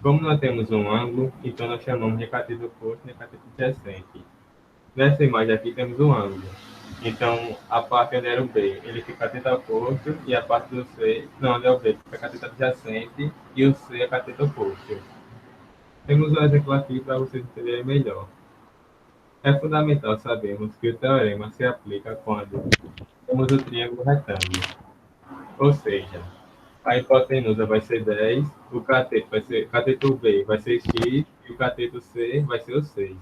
Como nós temos um ângulo, então nós chamamos de cateto oposto e cateto adjacente. Nessa imagem aqui temos um ângulo. Então, a parte onde era o B, ele fica cateto oposto, e a parte do C, não, onde é o B, fica cateto adjacente, e o C é cateto oposto. Temos um exemplo aqui para vocês entenderem melhor. É fundamental sabermos que o teorema se aplica quando temos o triângulo retângulo. Ou seja, a hipotenusa vai ser 10, o cateto B vai ser x e o cateto C vai ser o 6.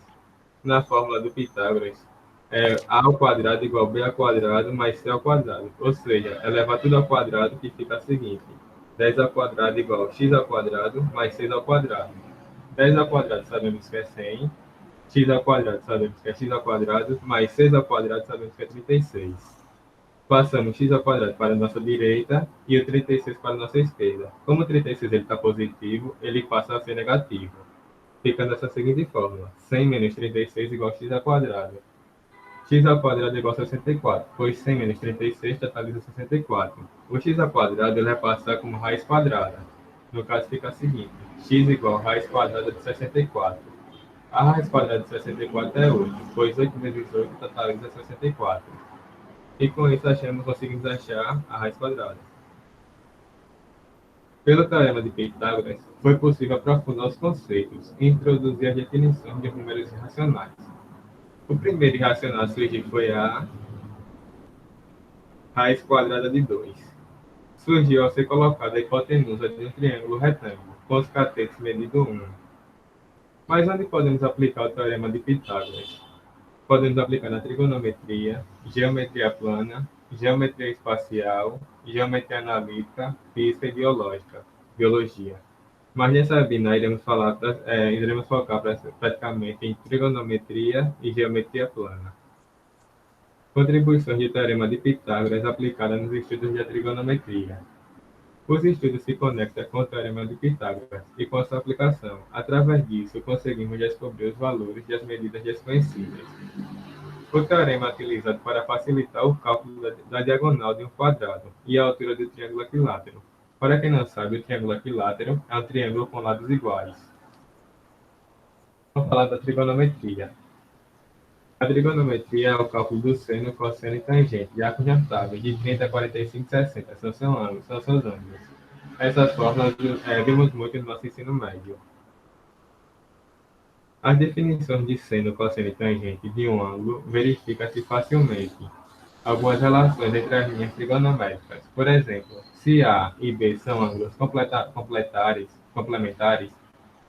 Na fórmula do Pitágoras, a ao quadrado igual b ao quadrado mais c ao quadrado. Ou seja, elevar tudo ao quadrado que fica a seguinte: 10 ao quadrado igual x ao quadrado mais 6 ao quadrado. 10 ao quadrado sabemos que é 100, x ao quadrado sabemos que é x ao quadrado, mais 6 ao quadrado sabemos que é 36. Passamos x ao quadrado para a nossa direita e o 36 para a nossa esquerda. Como o 36 está positivo, ele passa a ser negativo. Fica dessa seguinte fórmula: 100 menos 36 igual a x ao quadrado. X ao quadrado é igual a 64, pois 100 menos 36 totaliza 64. O x ao quadrado ele vai passar como raiz quadrada. No caso fica o seguinte: x igual a raiz quadrada de 64. A raiz quadrada de 64 é 8, pois 8 vezes 8 totaliza 64. E com isso conseguimos achar a raiz quadrada. Pelo teorema de Pitágoras, foi possível aprofundar os conceitos e introduzir as definições de números irracionais. O primeiro irracional a surgir foi a raiz quadrada de 2. Surgiu ao ser colocada a hipotenusa de um triângulo retângulo, com os catetos medindo 1. Mas onde podemos aplicar o teorema de Pitágoras? Podemos aplicar na trigonometria, geometria plana, geometria espacial, geometria analítica, física e biologia. Mas nessa webinar iremos focar praticamente em trigonometria e geometria plana. Contribuições de teorema de Pitágoras aplicadas nos estudos de trigonometria. Os estudos se conectam com o teorema de Pitágoras e com a sua aplicação. Através disso, conseguimos descobrir os valores das medidas desconhecidas. O teorema é utilizado para facilitar o cálculo da diagonal de um quadrado e a altura do triângulo equilátero. Para quem não sabe, o triângulo equilátero é um triângulo com lados iguais. Vamos falar da trigonometria. A trigonometria é o cálculo do seno, cosseno e tangente de arcos retáveis de 30, 45 e 60. São seus ângulos. Essas fórmulas vimos muito no nosso ensino médio. As definições de seno, cosseno e tangente de um ângulo verifica-se facilmente algumas relações entre as linhas trigonométricas. Por exemplo, se A e B são ângulos complementares,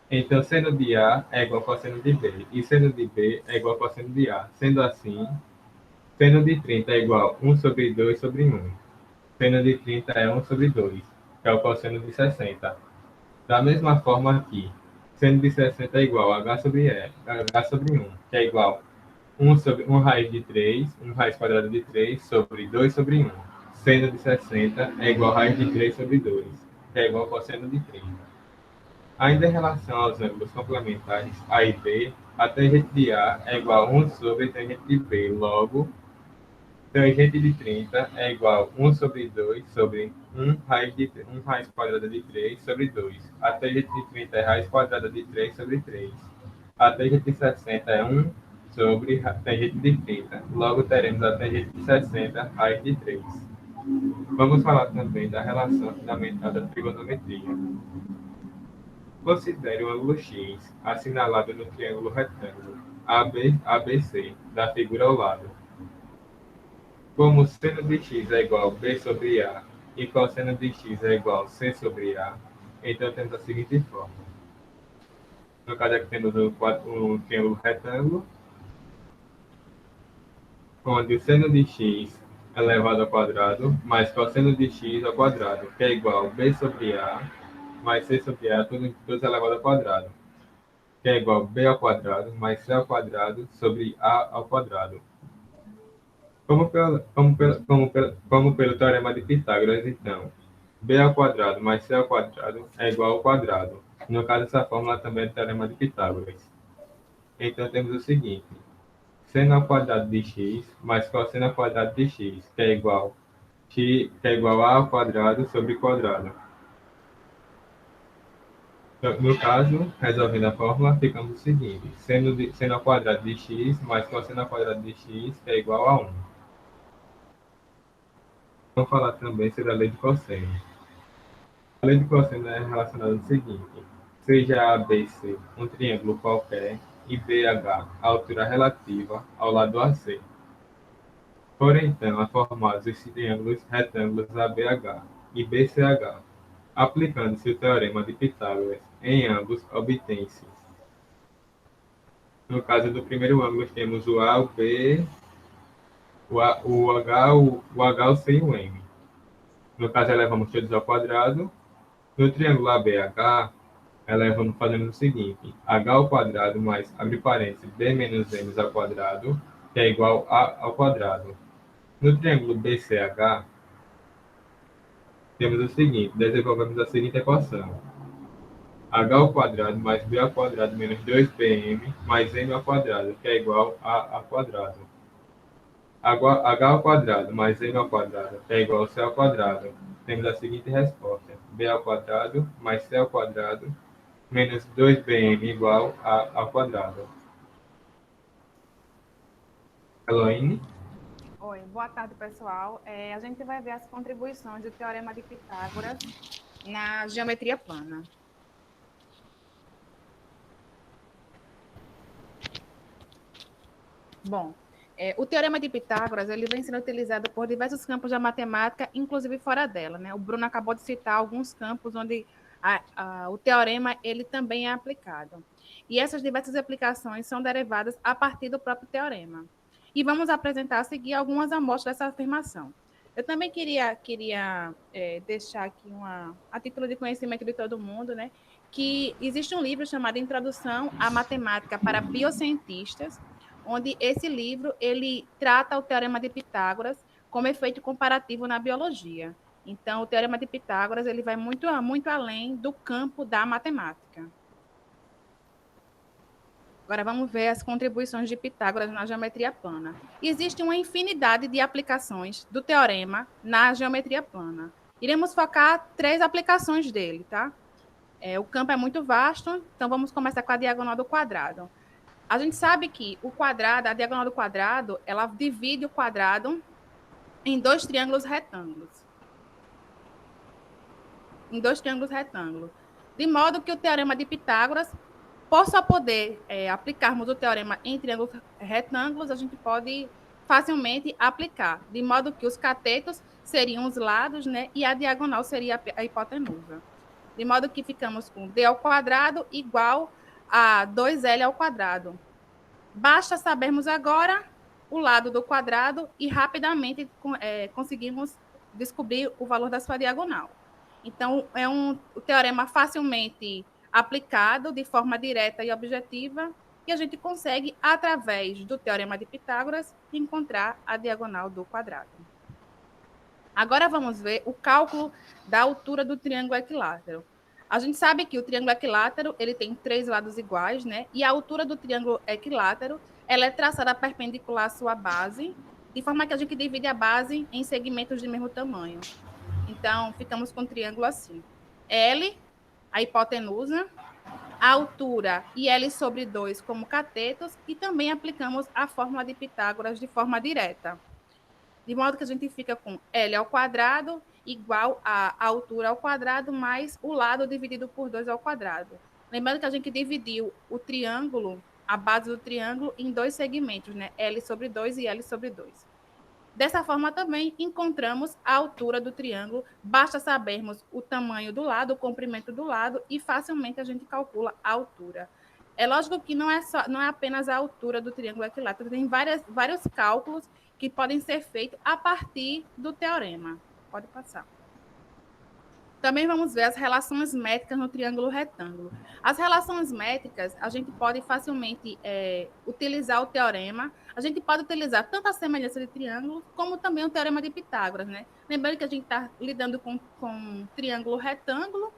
então seno de A é igual a cosseno de B, e seno de B é igual a cosseno de A. Sendo assim, seno de 30 é igual a 1 sobre 2 sobre 1. Seno de 30 é 1 sobre 2, que é o cosseno de 60. Da mesma forma aqui, seno de 60 é igual a H sobre 1, que é igual a 1 sobre 1 raiz de 3, 1 raiz quadrada de 3 sobre 2 sobre 1. Seno de 60 é igual a raiz de 3 sobre 2, que é igual a cosseno de 30. Ainda em relação aos ângulos complementares A e B, a tangente de A é igual a 1 sobre tangente de B. Logo, tangente de 30 é igual a 1 sobre 2 sobre 1 raiz quadrada de 3 sobre 2. A tangente de 30 é raiz quadrada de 3 sobre 3. A tangente de 60 é 1 sobre tangente de 30. Logo, teremos a tangente de 60 raiz de 3. Vamos falar também da relação fundamental da trigonometria. Considere o ângulo x, assinalado no triângulo retângulo ABC, da figura ao lado. Como seno de x é igual a b sobre a e cosseno de x é igual a c sobre a, então temos a seguinte fórmula. No caso aqui temos um triângulo retângulo, onde o seno de x elevado ao quadrado mais cosseno de x ao quadrado, que é igual a b sobre a mais c sobre a, tudo elevado ao quadrado, que é igual a b ao quadrado mais c ao quadrado sobre a ao quadrado. Como pelo teorema de Pitágoras, então, b ao quadrado mais c ao quadrado é igual ao quadrado. No caso, essa fórmula também é do teorema de Pitágoras. Então, temos o seguinte: seno ao quadrado de x mais cosseno ao quadrado de x, que é igual a ao quadrado sobre quadrado. Então, no caso, resolvendo a fórmula, ficamos o seguinte: seno ao quadrado de x mais cosseno ao quadrado de x é igual a 1. Vamos falar também sobre a lei de cosseno. A lei de cosseno é relacionada ao seguinte: seja ABC um triângulo qualquer e BH a altura relativa ao lado AC. Foram então formados os triângulos retângulos ABH e BCH. Aplicando-se o teorema de Pitágoras em ambos, obtém-se. No caso do primeiro ângulo, temos o A, o B, o H, o H, o C e o M. No caso, elevamos todos ao quadrado. No triângulo ABH, elevamos fazendo o seguinte: H ao quadrado mais, abre parênteses, B menos M ao quadrado, que é igual a ao quadrado. No triângulo BCH, temos o seguinte: desenvolvemos a seguinte equação: H ao quadrado mais B ao quadrado menos 2BM mais M ao quadrado, que é igual a quadrado. H ao quadrado mais M ao quadrado, que é igual a C ao quadrado. Temos a seguinte resposta: B ao quadrado mais C ao quadrado menos 2BM igual ao quadrado. Eloine? Oi, boa tarde, pessoal. A gente vai ver as contribuições do Teorema de Pitágoras na geometria plana. Bom, o Teorema de Pitágoras ele vem sendo utilizado por diversos campos da matemática, inclusive fora dela, né? O Bruno acabou de citar alguns campos onde o teorema ele também é aplicado. E essas diversas aplicações são derivadas a partir do próprio teorema. E vamos apresentar a seguir algumas amostras dessa afirmação. Eu também queria deixar aqui a título de conhecimento de todo mundo, né? Que existe um livro chamado Introdução à Matemática para Biocientistas, onde esse livro ele trata o Teorema de Pitágoras como efeito comparativo na biologia. Então, o Teorema de Pitágoras ele vai muito além do campo da matemática. Agora vamos ver as contribuições de Pitágoras na geometria plana. Existe uma infinidade de aplicações do teorema na geometria plana. Iremos focar 3 aplicações dele, tá? O campo é muito vasto, então vamos começar com a diagonal do quadrado. A gente sabe que o quadrado, a diagonal do quadrado, ela divide o quadrado em 2 triângulos retângulos. De modo que o teorema de Pitágoras, por só poder aplicarmos o teorema em triângulos retângulos, a gente pode facilmente aplicar. De modo que os catetos seriam os lados, né? E a diagonal seria a hipotenusa. De modo que ficamos com d ao quadrado igual a 2L ao quadrado. Basta sabermos agora o lado do quadrado e rapidamente conseguimos descobrir o valor da sua diagonal. Então, é um teorema facilmente aplicado de forma direta e objetiva, e a gente consegue, através do teorema de Pitágoras, encontrar a diagonal do quadrado. Agora vamos ver o cálculo da altura do triângulo equilátero. A gente sabe que o triângulo equilátero ele tem 3 lados iguais, né? E a altura do triângulo equilátero ela é traçada perpendicular à sua base, de forma que a gente divide a base em segmentos de mesmo tamanho. Então, ficamos com um triângulo assim. L, a hipotenusa, a altura e L sobre 2 como catetos, e também aplicamos a fórmula de Pitágoras de forma direta. De modo que a gente fica com L ao quadrado igual a altura ao quadrado mais o lado dividido por 2 ao quadrado. Lembrando que a gente dividiu o triângulo, a base do triângulo, em 2 segmentos, né? L sobre 2 e L sobre 2. Dessa forma, também encontramos a altura do triângulo. Basta sabermos o tamanho do lado, o comprimento do lado, e facilmente a gente calcula a altura. É lógico que não é apenas a altura do triângulo equilátero, tem vários cálculos que podem ser feitos a partir do teorema. Pode passar. Também vamos ver as relações métricas no triângulo retângulo. As relações métricas, a gente pode facilmente utilizar o teorema. A gente pode utilizar tanto a semelhança de triângulo, como também o teorema de Pitágoras, né? Lembrando que a gente está lidando com um triângulo retângulo,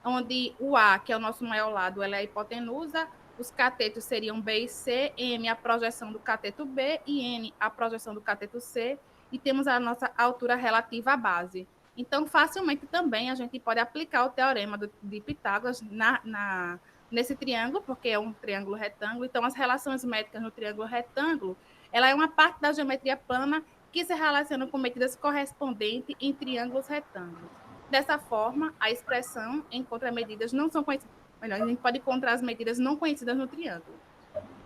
onde o A, que é o nosso maior lado, ela é a hipotenusa, os catetos seriam B e C, M a projeção do cateto B e N a projeção do cateto C, e temos a nossa altura relativa à base. Então, facilmente também a gente pode aplicar o teorema de Pitágoras nesse triângulo, porque é um triângulo retângulo. Então, as relações métricas no triângulo retângulo, ela é uma parte da geometria plana que se relaciona com medidas correspondentes em triângulos retângulos. Dessa forma, a expressão em contramedidas não são conhecidas. Melhor, a gente pode encontrar as medidas não conhecidas no triângulo.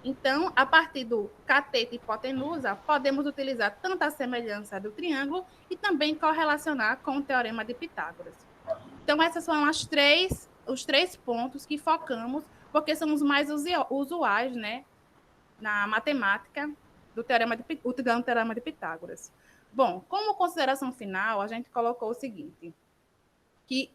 Então, a partir do cateto e hipotenusa, podemos utilizar tanto a semelhança do triângulo e também correlacionar com o teorema de Pitágoras. Então, esses são os três pontos que focamos, porque são os mais usuais, né, na matemática utilizando o teorema de Pitágoras. Bom, como consideração final, a gente colocou o seguinte, que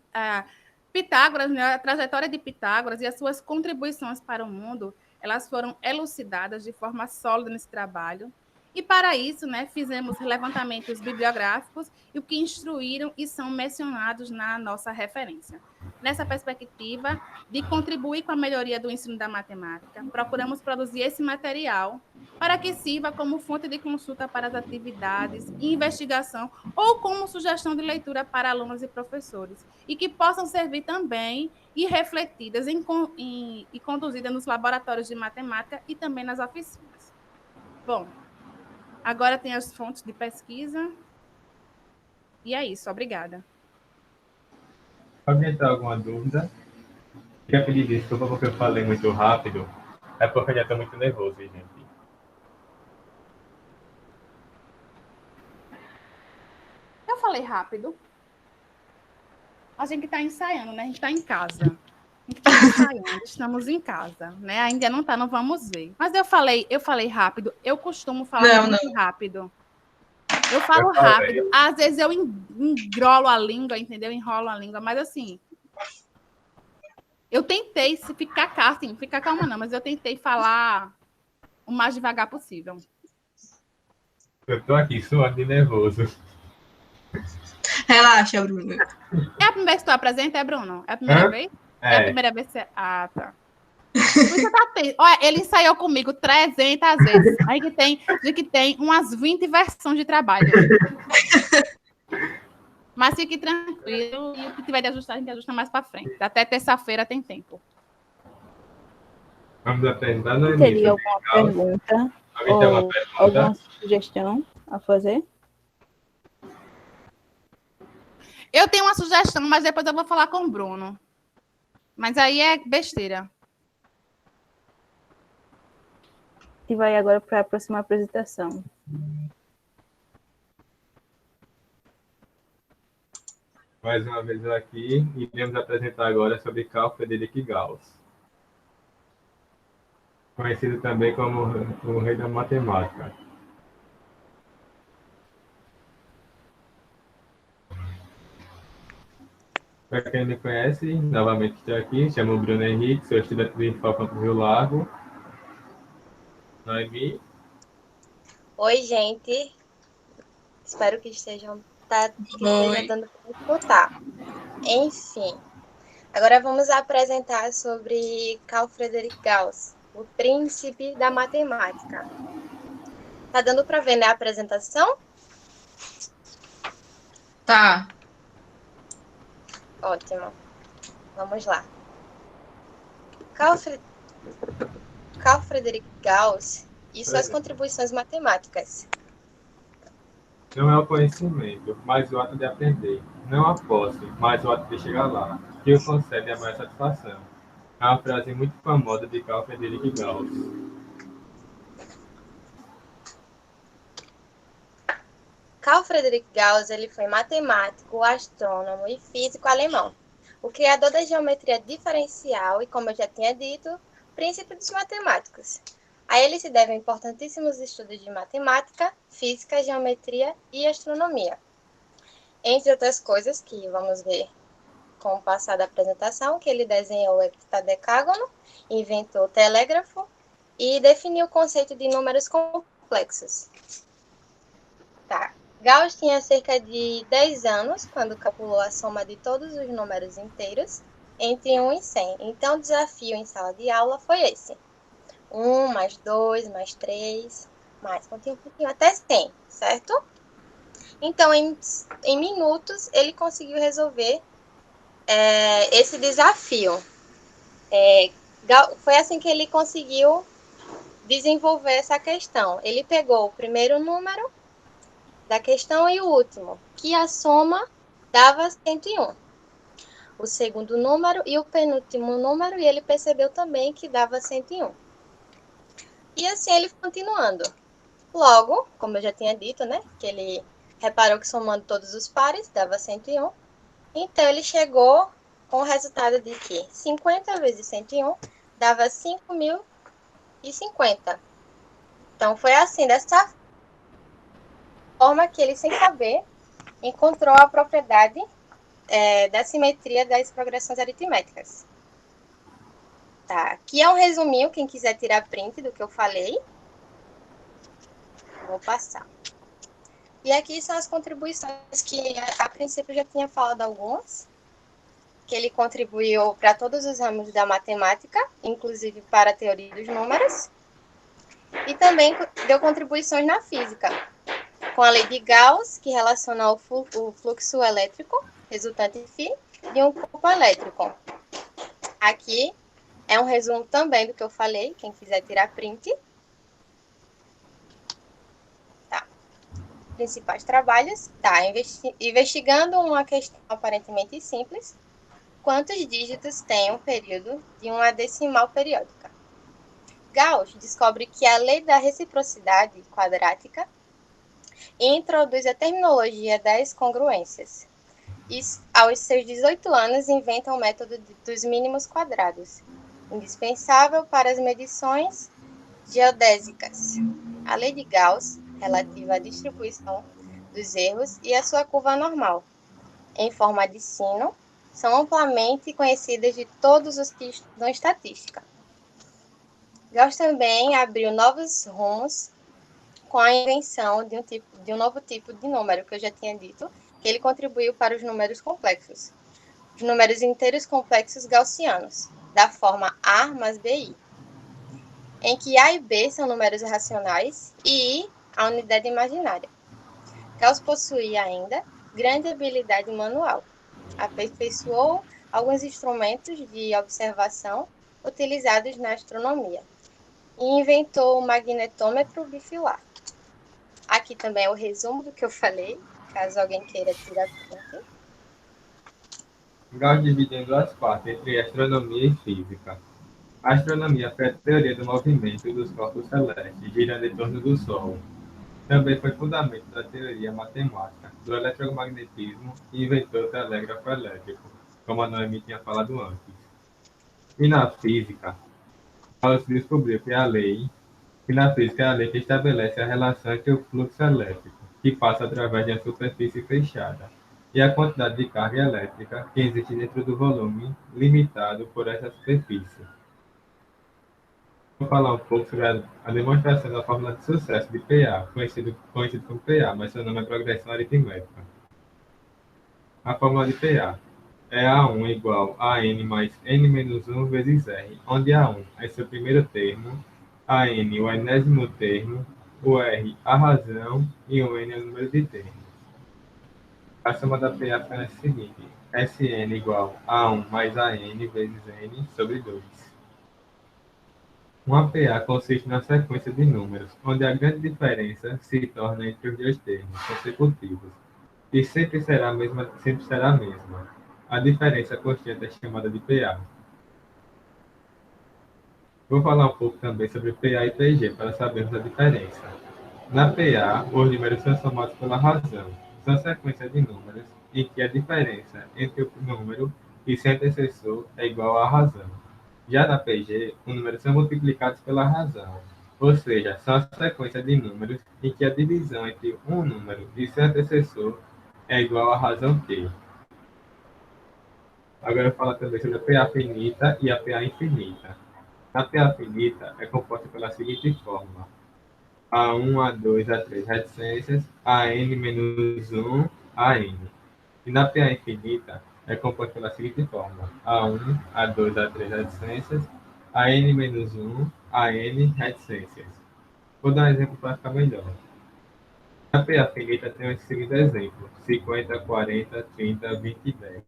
Pitágoras, né, a trajetória de Pitágoras e as suas contribuições para o mundo, elas foram elucidadas de forma sólida nesse trabalho. E, para isso, né, fizemos levantamentos bibliográficos e o que instruíram e são mencionados na nossa referência. Nessa perspectiva de contribuir com a melhoria do ensino da matemática, procuramos produzir esse material para que sirva como fonte de consulta para as atividades e investigação ou como sugestão de leitura para alunos e professores, e que possam servir também e refletidas e conduzidas nos laboratórios de matemática e também nas oficinas. Bom, agora tem as fontes de pesquisa. E é isso, obrigada. Alguém tem alguma dúvida? Queria pedir desculpa porque eu falei muito rápido. É porque eu já estou muito nervoso, gente. Eu falei rápido. A gente está ensaiando, né? A gente está em casa. A gente está ensaiando, estamos em casa, né? Ainda não está, não vamos ver. Mas eu falei rápido. Eu costumo falar muito rápido. Eu falo rápido. Às vezes eu engrolo a língua, entendeu? Enrolo a língua, mas assim, eu tentei ficar calma não, mas eu tentei falar o mais devagar possível. Eu estou aqui suando de nervoso. Relaxa, Bruno. É a primeira vez que tu apresenta, Bruno? É a primeira vez? É a primeira vez que você... Ah, tá. Você tá tenso. Olha, ele ensaiou comigo 300 vezes. Aí que tem umas 20 versões de trabalho. Mas fique tranquilo e o que tiver de ajustar, a gente ajusta mais para frente. Até terça-feira tem tempo. Vamos apresentar no início. Teria alguma pergunta ou alguma sugestão a fazer? Eu tenho uma sugestão, mas depois eu vou falar com o Bruno. Mas aí é besteira. E vai agora para a próxima apresentação. Mais uma vez aqui, e iremos apresentar agora sobre Carl Friedrich Gauss, conhecido também como o rei da matemática. Para quem não conhece, novamente estou aqui, chamo Bruno Henrique, sou estudante do IFAL Campo Rio Largo. Noemi. Oi, gente. Espero que estejam dando para escutar. Enfim, agora vamos apresentar sobre Carl Friedrich Gauss, o príncipe da matemática. Tá dando para ver, né, a apresentação? Tá. Ótimo. Vamos lá. Carl Friedrich Gauss e suas contribuições matemáticas. Não é o conhecimento, mas o ato de aprender. Não a posse, mas o ato de chegar lá, que o concede a maior satisfação. É uma frase muito famosa de Carl Friedrich Gauss. Carl Friedrich Gauss ele foi matemático, astrônomo e físico alemão. O criador da geometria diferencial e, como eu já tinha dito, príncipe dos matemáticos. A ele se devem importantíssimos estudos de matemática, física, geometria e astronomia. Entre outras coisas que vamos ver com o passar da apresentação, que ele desenhou o heptadecágono, inventou o telégrafo e definiu o conceito de números complexos. Tá. Gauss tinha cerca de 10 anos quando calculou a soma de todos os números inteiros entre 1 e 100. Então, o desafio em sala de aula foi esse. 1 mais 2 mais 3, mais, pouquinho, até 100, certo? Então, em minutos, ele conseguiu resolver esse desafio. Foi assim que ele conseguiu desenvolver essa questão. Ele pegou o primeiro número da questão e o último, que a soma dava 101. O segundo número e o penúltimo número, e ele percebeu também que dava 101. E assim ele continuando. Logo, como eu já tinha dito, né, que ele reparou que somando todos os pares dava 101. Então, ele chegou com o resultado de que 50 vezes 101 dava 5.050. Então, foi assim, dessa forma que ele, sem saber, encontrou a propriedade da simetria das progressões aritméticas. Tá, aqui é um resuminho, quem quiser tirar print do que eu falei. Vou passar. E aqui são as contribuições que, a princípio, eu já tinha falado algumas, que ele contribuiu para todos os ramos da matemática, inclusive para a teoria dos números, e também deu contribuições na física, com a lei de Gauss, que relaciona o fluxo elétrico resultante φ de um campo elétrico. Aqui é um resumo também do que eu falei, quem quiser tirar print. Tá. Principais trabalhos. Tá, investigando uma questão aparentemente simples. Quantos dígitos tem um período de uma decimal periódica? Gauss descobre que a lei da reciprocidade quadrática introduz a terminologia das congruências. E, aos seus 18 anos, inventa o método dos mínimos quadrados, indispensável para as medições geodésicas. A lei de Gauss, relativa à distribuição dos erros, e a sua curva normal, em forma de sino, são amplamente conhecidas de todos os que estudam estatística. Gauss também abriu novos rumos com a invenção de um novo tipo de número, que eu já tinha dito, que ele contribuiu para os números complexos. Os números inteiros complexos gaussianos, da forma A mais BI, em que A e B são números racionais e I a unidade imaginária. Gauss possuía ainda grande habilidade manual. Aperfeiçoou alguns instrumentos de observação utilizados na astronomia e inventou o magnetômetro bifilar. Aqui também é o resumo do que eu falei, caso alguém queira tirar print. Gauss divide em duas partes, entre astronomia e física. A astronomia foi a teoria do movimento dos corpos celestes, girando em torno do Sol. Também foi fundamento da teoria matemática do eletromagnetismo e inventou o telégrafo elétrico, como a Noemi tinha falado antes. E na física, Gauss descobriu que a lei que estabelece a relação entre o fluxo elétrico, que passa através de uma superfície fechada, e a quantidade de carga elétrica que existe dentro do volume limitado por essa superfície. Vou falar um pouco sobre a demonstração da fórmula de sucesso de PA, conhecido como PA, mas seu nome é progressão aritmética. A fórmula de PA é A1 igual a N mais N menos 1 vezes R, onde A1 é seu primeiro termo, a N o enésimo termo, o R a razão e o N é o número de termos. A soma da PA é a seguinte: Sn igual a 1 mais a N vezes N sobre 2. Uma PA consiste na sequência de números, onde a grande diferença se torna entre os dois termos consecutivos, e sempre será a mesma. A diferença constante é chamada de PA. Vou falar um pouco também sobre PA e PG, para sabermos a diferença. Na PA, os números são somados pela razão. São sequências de números em que a diferença entre o número e seu antecessor é igual à razão. Já na PG, os números são multiplicados pela razão, ou seja, são a sequência de números em que a divisão entre um número e seu antecessor é igual à razão Q. Agora eu falo também sobre a PA finita e a PA infinita. A PA finita é composta pela seguinte fórmula: A1, A2, A3 reticências, AN menos 1, AN. E na PA infinita é composta pela seguinte fórmula: A1, A2, A3 reticências, AN menos 1, AN reticências. Vou dar um exemplo para ficar melhor. A PA finita tem o seguinte exemplo: 50, 40, 30, 20 e 10.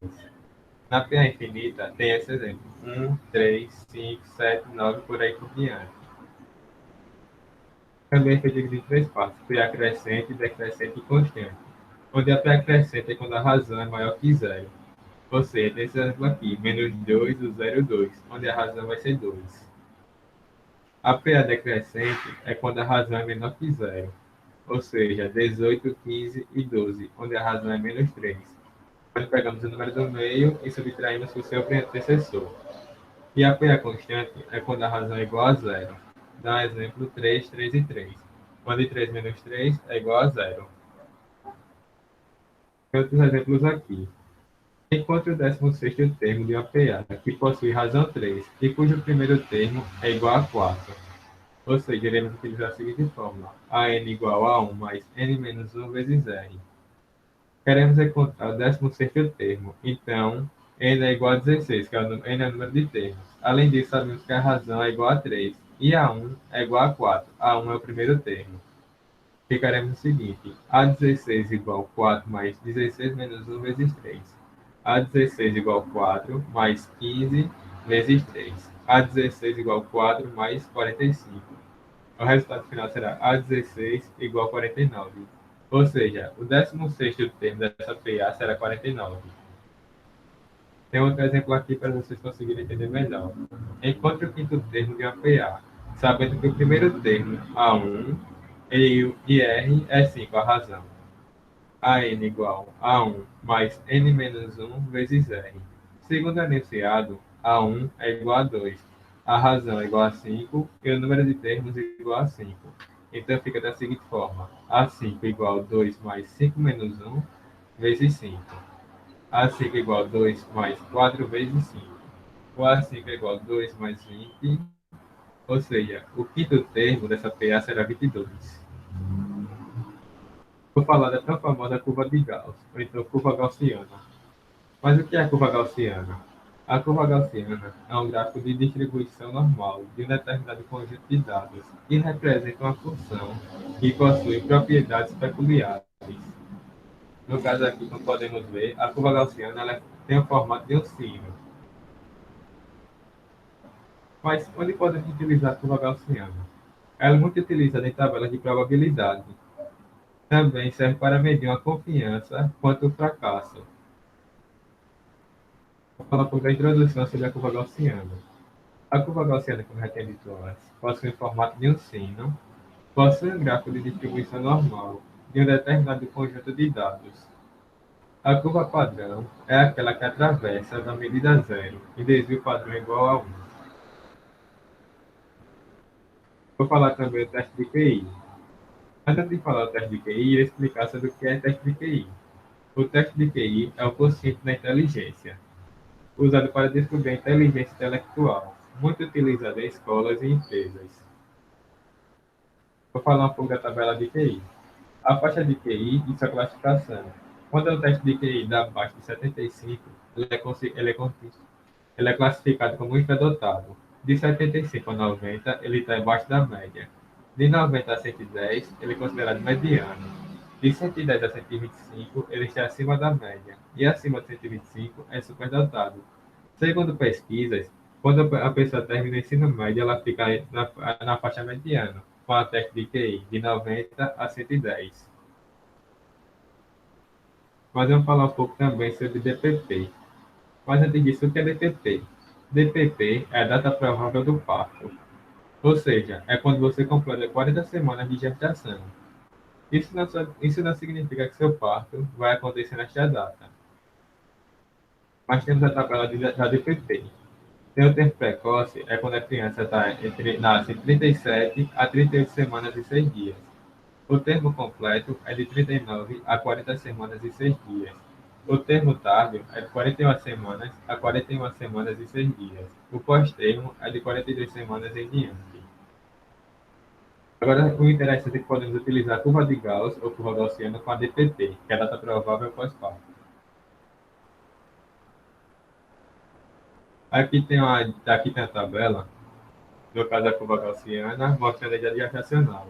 Na PA infinita tem esse exemplo: 1, 3, 5, 7, 9, por aí por diante. Também foi dividido em três partes: PA crescente, decrescente e constante. Onde a PA crescente é quando a razão é maior que zero. Ou seja, nesse exemplo aqui, menos 2, o 0, 2, onde a razão vai ser 2. A PA decrescente é quando a razão é menor que zero. Ou seja, 18, 15 e 12, onde a razão é menos 3. Nós pegamos o número do meio e subtraímos o seu antecessor. E a PA constante é quando a razão é igual a zero. Dá um exemplo: 3, 3 e 3, onde 3 menos 3 é igual a zero. Tem outros exemplos aqui. Encontre o 16º termo de uma PA que possui razão 3 e cujo primeiro termo é igual a 4. Ou seja, iremos utilizar a seguinte fórmula: AN igual a 1 mais N menos 1 vezes R. Queremos encontrar o 16º termo, então N é igual a 16, que N é o número de termos. Além disso, sabemos que a razão é igual a 3 e a 1 é igual a 4. A 1 é o primeiro termo. Ficaremos o seguinte: A16 igual a 4 mais 16 menos 1 vezes 3. A16 igual a 4 mais 15 vezes 3. A16 igual a 4 mais 45. O resultado final será A16 igual a 49. Ou seja, o 16º termo dessa PA será 49. Tem outro exemplo aqui para vocês conseguirem entender melhor. Encontre o quinto termo de uma PA, sabendo que o primeiro termo, A1, e R é 5, a razão. AN igual a 1 mais N menos 1 vezes R. Segundo enunciado, A1 é igual a 2, a razão é igual a 5 e o número de termos é igual a 5. Então fica da seguinte forma: A5 igual a 2 mais 5 menos 1 vezes 5. A5 igual a 2 mais 4 vezes 5. O A5 é igual a 2 mais 20, ou seja, o quinto termo dessa PA será 22. Vou falar da tão famosa curva de Gauss, ou então curva gaussiana. Mas o que é a curva gaussiana? A curva gaussiana é um gráfico de distribuição normal de um determinado conjunto de dados e representa uma função que possui propriedades peculiares. No caso aqui, como podemos ver, a curva gaussiana ela tem o formato de um sino. Mas onde podemos utilizar a curva gaussiana? Ela é muito utilizada em tabelas de probabilidade. Também serve para medir uma confiança quanto ao fracasso. Vou falar um pouco da introdução sobre a curva gaussiana. A curva gaussiana, como já tinha dito antes, possui o formato de um sino, possui um gráfico de distribuição normal de um determinado conjunto de dados. A curva padrão é aquela que atravessa da medida zero e desvio padrão é igual a 1. Vou falar também do teste de QI. Antes de falar do teste de QI, irei explicar sobre o que é teste de QI. O teste de QI é o quociente da inteligência, usado para descobrir a inteligência intelectual, muito utilizado em escolas e empresas. Vou falar um pouco da tabela de QI. A faixa de QI e sua classificação. Quando o teste de QI dá abaixo de 75, ele é classificado como infradotado. De 75 a 90, ele está abaixo da média. De 90 a 110, ele é considerado mediano. De 110 a 125, ele está acima da média. E acima de 125, é superdotado. Segundo pesquisas, quando a pessoa termina o ensino médio, ela fica na faixa mediana, com a teste de QI de 90 a 110. Mas vamos falar um pouco também sobre DPP. Mas antes disso, o que é DPP? DPP é a data provável do parto. Ou seja, é quando você completa 40 semanas de gestação. Isso não significa que seu parto vai acontecer nesta data. Mas temos a tabela da DPP. Tem o tempo precoce, é quando a criança nasce entre 37 a 38 semanas e 6 dias. O termo completo é de 39 a 40 semanas e 6 dias. O termo tardio é de 41 semanas a 41 semanas e 6 dias. O pós-termo é de 42 semanas em diante. Agora, o interessante é que podemos utilizar a curva de Gauss ou curva gaussiana com a DPT, que é a data provável pós-parto. Aqui tem a tabela, no caso da curva gaussiana, mostrando a idade gestacional.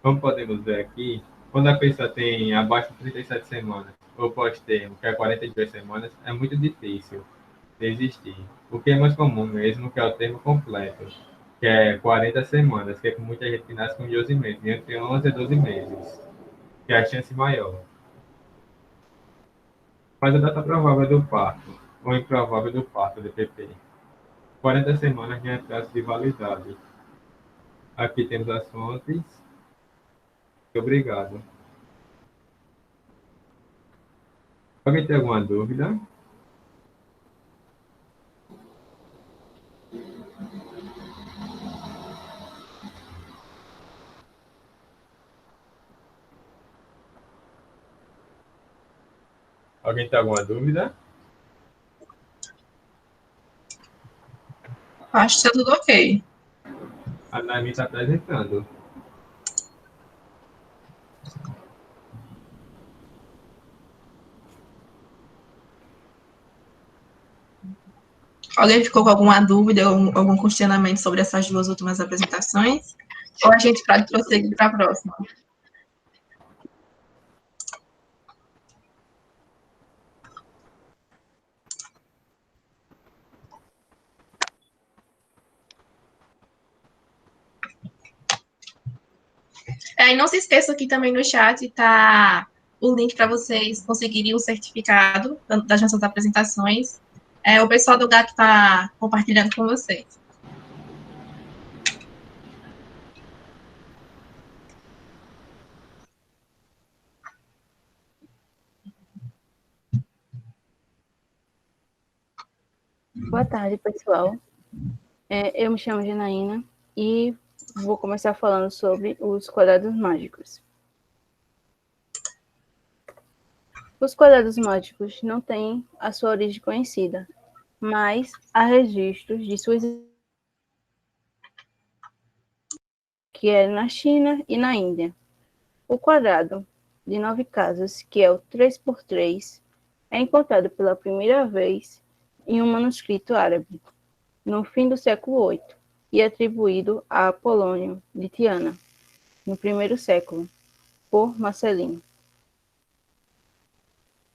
Como podemos ver aqui, Quando a pessoa tem abaixo de 37 semanas, ou pós-termo, que é 42 semanas, é muito difícil de existir. O que é mais comum mesmo, que é o termo completo, que é 40 semanas, que é com muita gente que nasce com 12 meses, entre 11 e 12 meses, que é a chance maior. Mas a data provável do parto, ou improvável do parto, DPP. 40 semanas de prazo de validade. Aqui temos as fontes. Obrigado. Alguém tem alguma dúvida? Alguém tem alguma dúvida? Acho que está tudo ok. A Naomi está apresentando. Alguém ficou com alguma dúvida ou algum questionamento sobre essas duas últimas apresentações? Ou a gente pode prosseguir para a próxima? E não se esqueça que também no chat está o link para vocês conseguirem o certificado das nossas apresentações. O pessoal do GAT está compartilhando com vocês. Boa tarde, pessoal. Eu me chamo Janaína e vou começar falando sobre os quadrados mágicos. Os quadrados mágicos não têm a sua origem conhecida, mas há registros de sua existência, que é na China e na Índia. O quadrado de 9 casas, que é o 3x3, é encontrado pela primeira vez em um manuscrito árabe, no fim do século VIII, e atribuído a Apolônio de Tiana, no primeiro século, por Marcelino.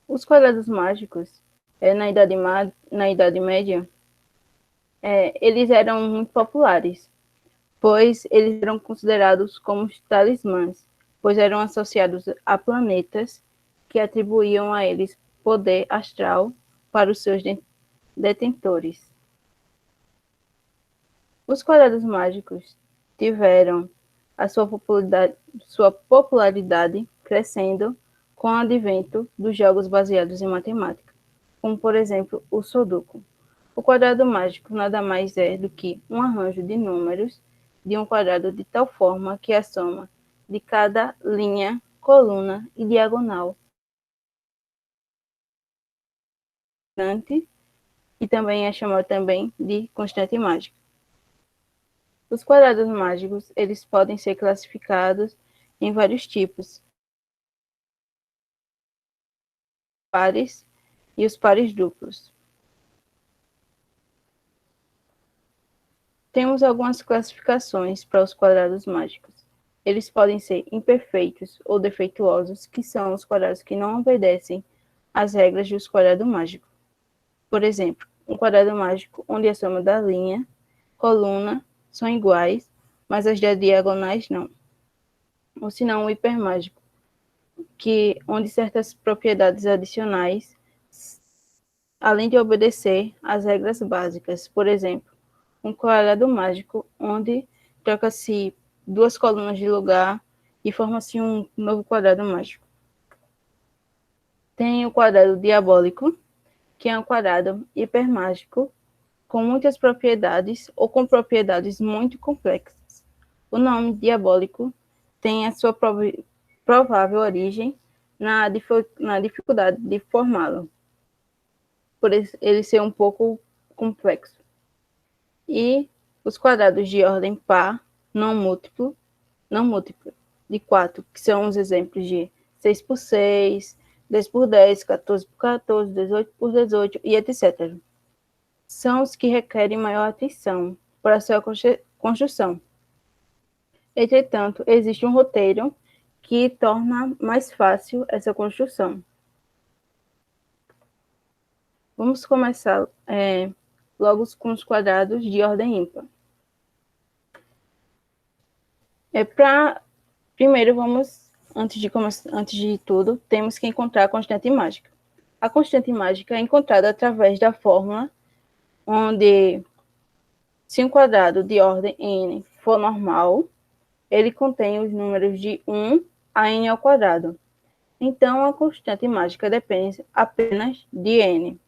Os quadrados mágicos, na Idade Média, eles eram muito populares, pois eles eram considerados como talismãs, pois eram associados a planetas que atribuíam a eles poder astral para os seus detentores. Os quadrados mágicos tiveram a sua popularidade crescendo com o advento dos jogos baseados em matemática, como, por exemplo, o Sudoku. O quadrado mágico nada mais é do que um arranjo de números de um quadrado de tal forma que a soma de cada linha, coluna e diagonal e também é chamado também de constante mágica. Os quadrados mágicos, eles podem ser classificados em vários tipos. Pares e os pares duplos. Temos algumas classificações para os quadrados mágicos. Eles podem ser imperfeitos ou defeituosos, que são os quadrados que não obedecem às regras de um quadrado mágico. Por exemplo, um quadrado mágico onde a soma da linha, coluna, são iguais, mas as diagonais não. Ou se não, um hipermágico, onde certas propriedades adicionais, além de obedecer às regras básicas. Por exemplo, um quadrado mágico, onde troca-se duas colunas de lugar e forma-se um novo quadrado mágico. Tem o quadrado diabólico, que é um quadrado hipermágico, com muitas propriedades ou com propriedades muito complexas. O nome diabólico tem a sua provável origem na dificuldade de formá-lo, por ele ser um pouco complexo. E os quadrados de ordem par, não múltiplo, de 4, que são os exemplos de 6 por 6, 10 por 10, 14 por 14, 18 por 18 e etc. São os que requerem maior atenção para sua construção. Entretanto, existe um roteiro que torna mais fácil essa construção. Vamos começar logo com os quadrados de ordem ímpar. Primeiro, antes de tudo, temos que encontrar a constante mágica. A constante mágica é encontrada através da fórmula onde, se um quadrado de ordem n for normal, ele contém os números de 1 a n ao quadrado. Então, a constante mágica depende apenas de n.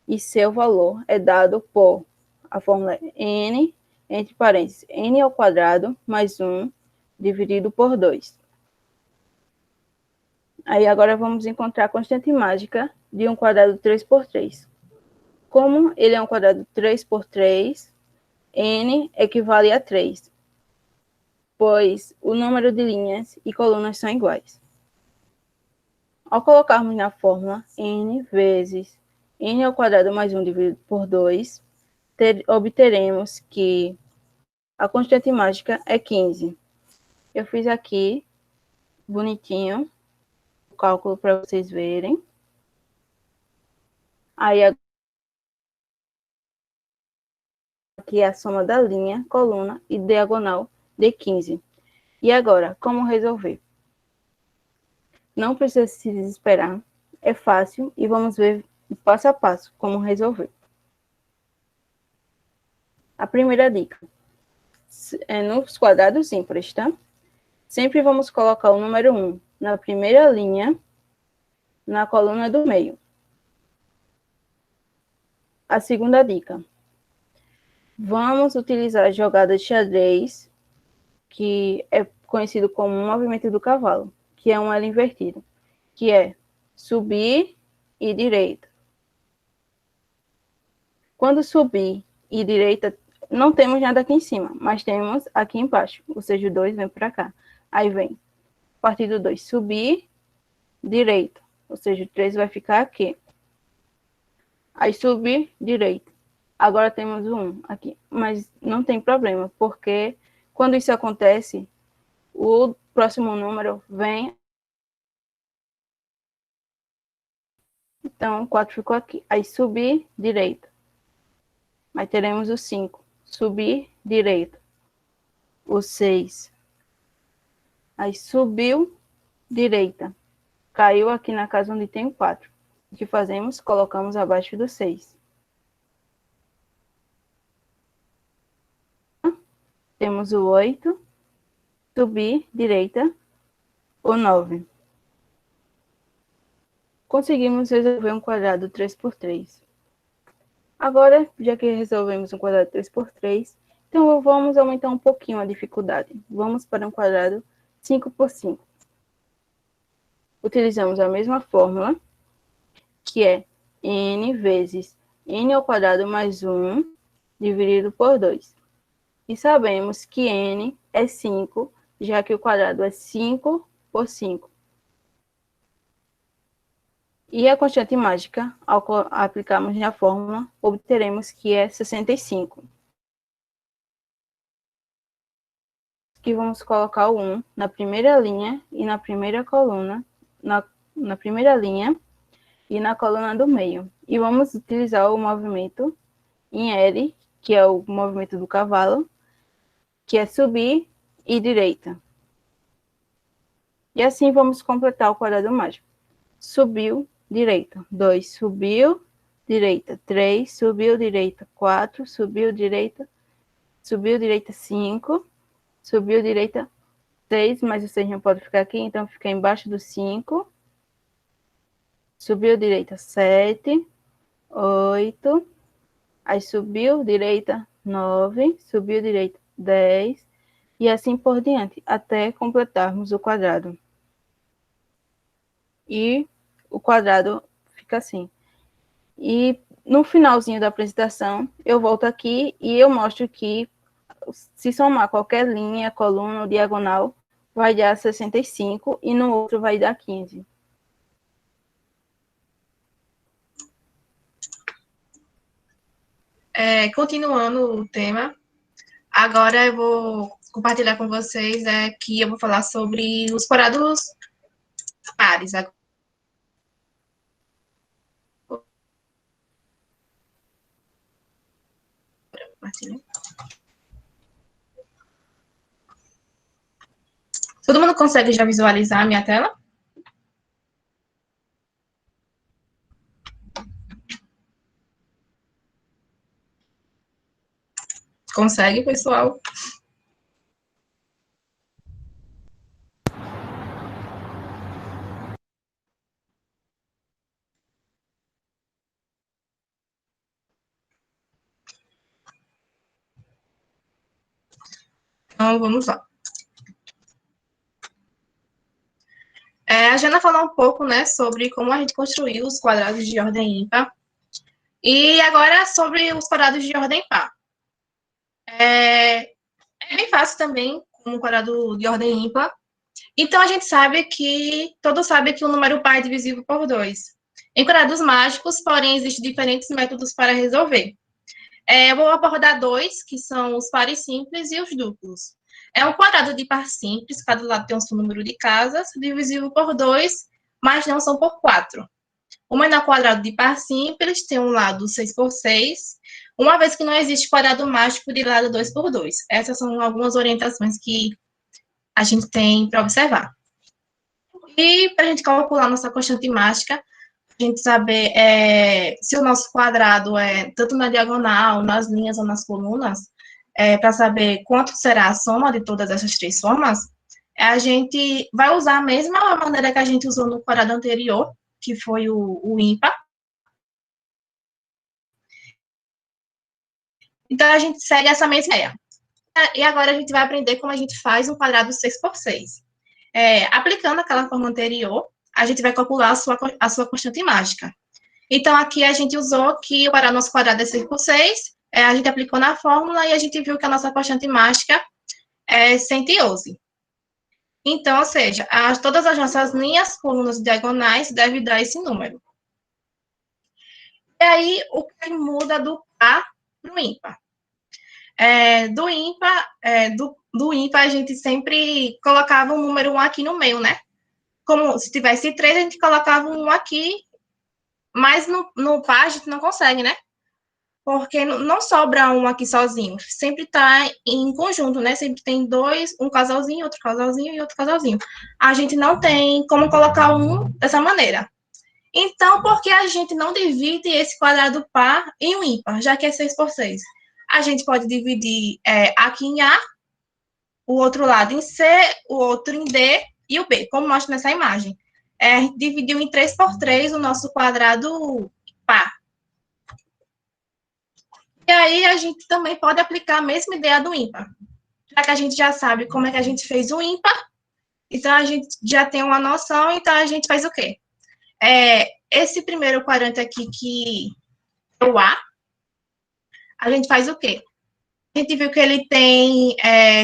E seu valor é dado por a fórmula n, entre parênteses, n ao quadrado mais 1 dividido por 2. Aí agora vamos encontrar a constante mágica de um quadrado 3 por 3. Como ele é um quadrado 3 por 3, n equivale a 3, pois o número de linhas e colunas são iguais. Ao colocarmos na fórmula n vezes n ao quadrado mais 1 dividido por 2, obteremos que a constante mágica é 15. Eu fiz aqui, bonitinho, o cálculo para vocês verem. Aí, aqui é a soma da linha, coluna e diagonal de 15. E agora, como resolver? Não precisa se desesperar, é fácil e vamos ver passo a passo como resolver. A primeira dica é nos quadrados ímpares, tá? Sempre vamos colocar o número 1 na primeira linha, na coluna do meio. A segunda dica. Vamos utilizar a jogada de xadrez, que é conhecido como movimento do cavalo, que é um L invertido, que é subir e direita. Quando subir e direita, não temos nada aqui em cima, mas temos aqui embaixo, ou seja, o 2 vem para cá. Aí vem, a partir do 2, subir, direita, ou seja, o 3 vai ficar aqui. Aí subir, direita. Agora temos o 1 aqui, mas não tem problema, porque quando isso acontece, o próximo número vem. Então, o 4 ficou aqui. Aí subir, direita. Aí teremos o 5. Subir, direita. O 6. Aí subiu, direita. Caiu aqui na casa onde tem o 4. O que fazemos? Colocamos abaixo do 6. Temos o 8. Subir, direita. O 9. Conseguimos resolver um quadrado 3 por 3. Agora, já que resolvemos um quadrado 3 por 3, então vamos aumentar um pouquinho a dificuldade. Vamos para um quadrado 5 por 5. Utilizamos a mesma fórmula, que é n vezes n ao quadrado mais 1 dividido por 2. E sabemos que n é 5, já que o quadrado é 5 por 5. E a constante mágica, ao aplicarmos na fórmula, obteremos que é 65. Aqui vamos colocar o 1 na primeira linha e na primeira coluna, na primeira linha e na coluna do meio. E vamos utilizar o movimento em L, que é o movimento do cavalo, que é subir e direita. E assim vamos completar o quadrado mágico. Subiu, direita. 2, subiu, direita. 3, subiu, direita. 4, subiu, direita. Subiu, direita. 5, subiu, direita. 6, mas o 6 não pode ficar aqui, então fica embaixo do 5. Subiu, direita. 7, 8. Aí subiu, direita. 9, subiu, direita. 10. E assim por diante, até completarmos o quadrado. E o quadrado fica assim. E no finalzinho da apresentação, eu volto aqui e eu mostro que se somar qualquer linha, coluna ou diagonal, vai dar 65 e no outro vai dar 15. Continuando o tema, agora eu vou compartilhar com vocês é que eu vou falar sobre os quadrados pares. Todo mundo consegue já visualizar a minha tela? Consegue, pessoal? Então, vamos lá. A Jana falou um pouco, né, sobre como a gente construiu os quadrados de ordem ímpar. E agora sobre os quadrados de ordem par. É bem fácil também com um quadrado de ordem ímpar. Então, a gente sabe que, todos sabem que o número par é divisível por 2. Em quadrados mágicos, porém, existem diferentes métodos para resolver. Eu vou abordar 2, que são os pares simples e os duplos. É um quadrado de par simples, cada lado tem um seu número de casas, divisível por 2, mas não são por 4. O menor quadrado de par simples tem um lado 6 por 6, uma vez que não existe quadrado mágico de lado 2 por 2. Essas são algumas orientações que a gente tem para observar. E para a gente calcular nossa constante mágica, a gente saber se o nosso quadrado é tanto na diagonal, nas linhas ou nas colunas, para saber quanto será a soma de todas essas três formas, a gente vai usar a mesma maneira que a gente usou no quadrado anterior, que foi o ímpar. Então, a gente segue essa mesma ideia. E agora a gente vai aprender como a gente faz um quadrado 6 por 6. Aplicando aquela forma anterior, a gente vai calcular a sua constante mágica. Então, aqui a gente usou que para nosso quadrado é 6 por 6, a gente aplicou na fórmula e a gente viu que a nossa constante mágica é 111. Então, ou seja, todas as nossas linhas, colunas diagonais devem dar esse número. E aí, o que muda do par para o ímpar? Do ímpar, a gente sempre colocava um número 1 aqui no meio, né? Como se tivesse 3, a gente colocava um 1 aqui, mas no par a gente não consegue, né? Porque não sobra um aqui sozinho, sempre está em conjunto, né? Sempre tem dois, um casalzinho, outro casalzinho e outro casalzinho. A gente não tem como colocar um dessa maneira. Então, por que a gente não divide esse quadrado par em um ímpar, já que é 6 por 6? A gente pode dividir aqui em A, o outro lado em C, o outro em D e o B, como mostra nessa imagem. Dividiu em 3 por 3 o nosso quadrado par. E aí, a gente também pode aplicar a mesma ideia do ímpar. Já que a gente já sabe como é que a gente fez o ímpar, então a gente já tem uma noção, então a gente faz o quê? Esse primeiro quadrante aqui, que é o a gente faz o quê? A gente viu que ele tem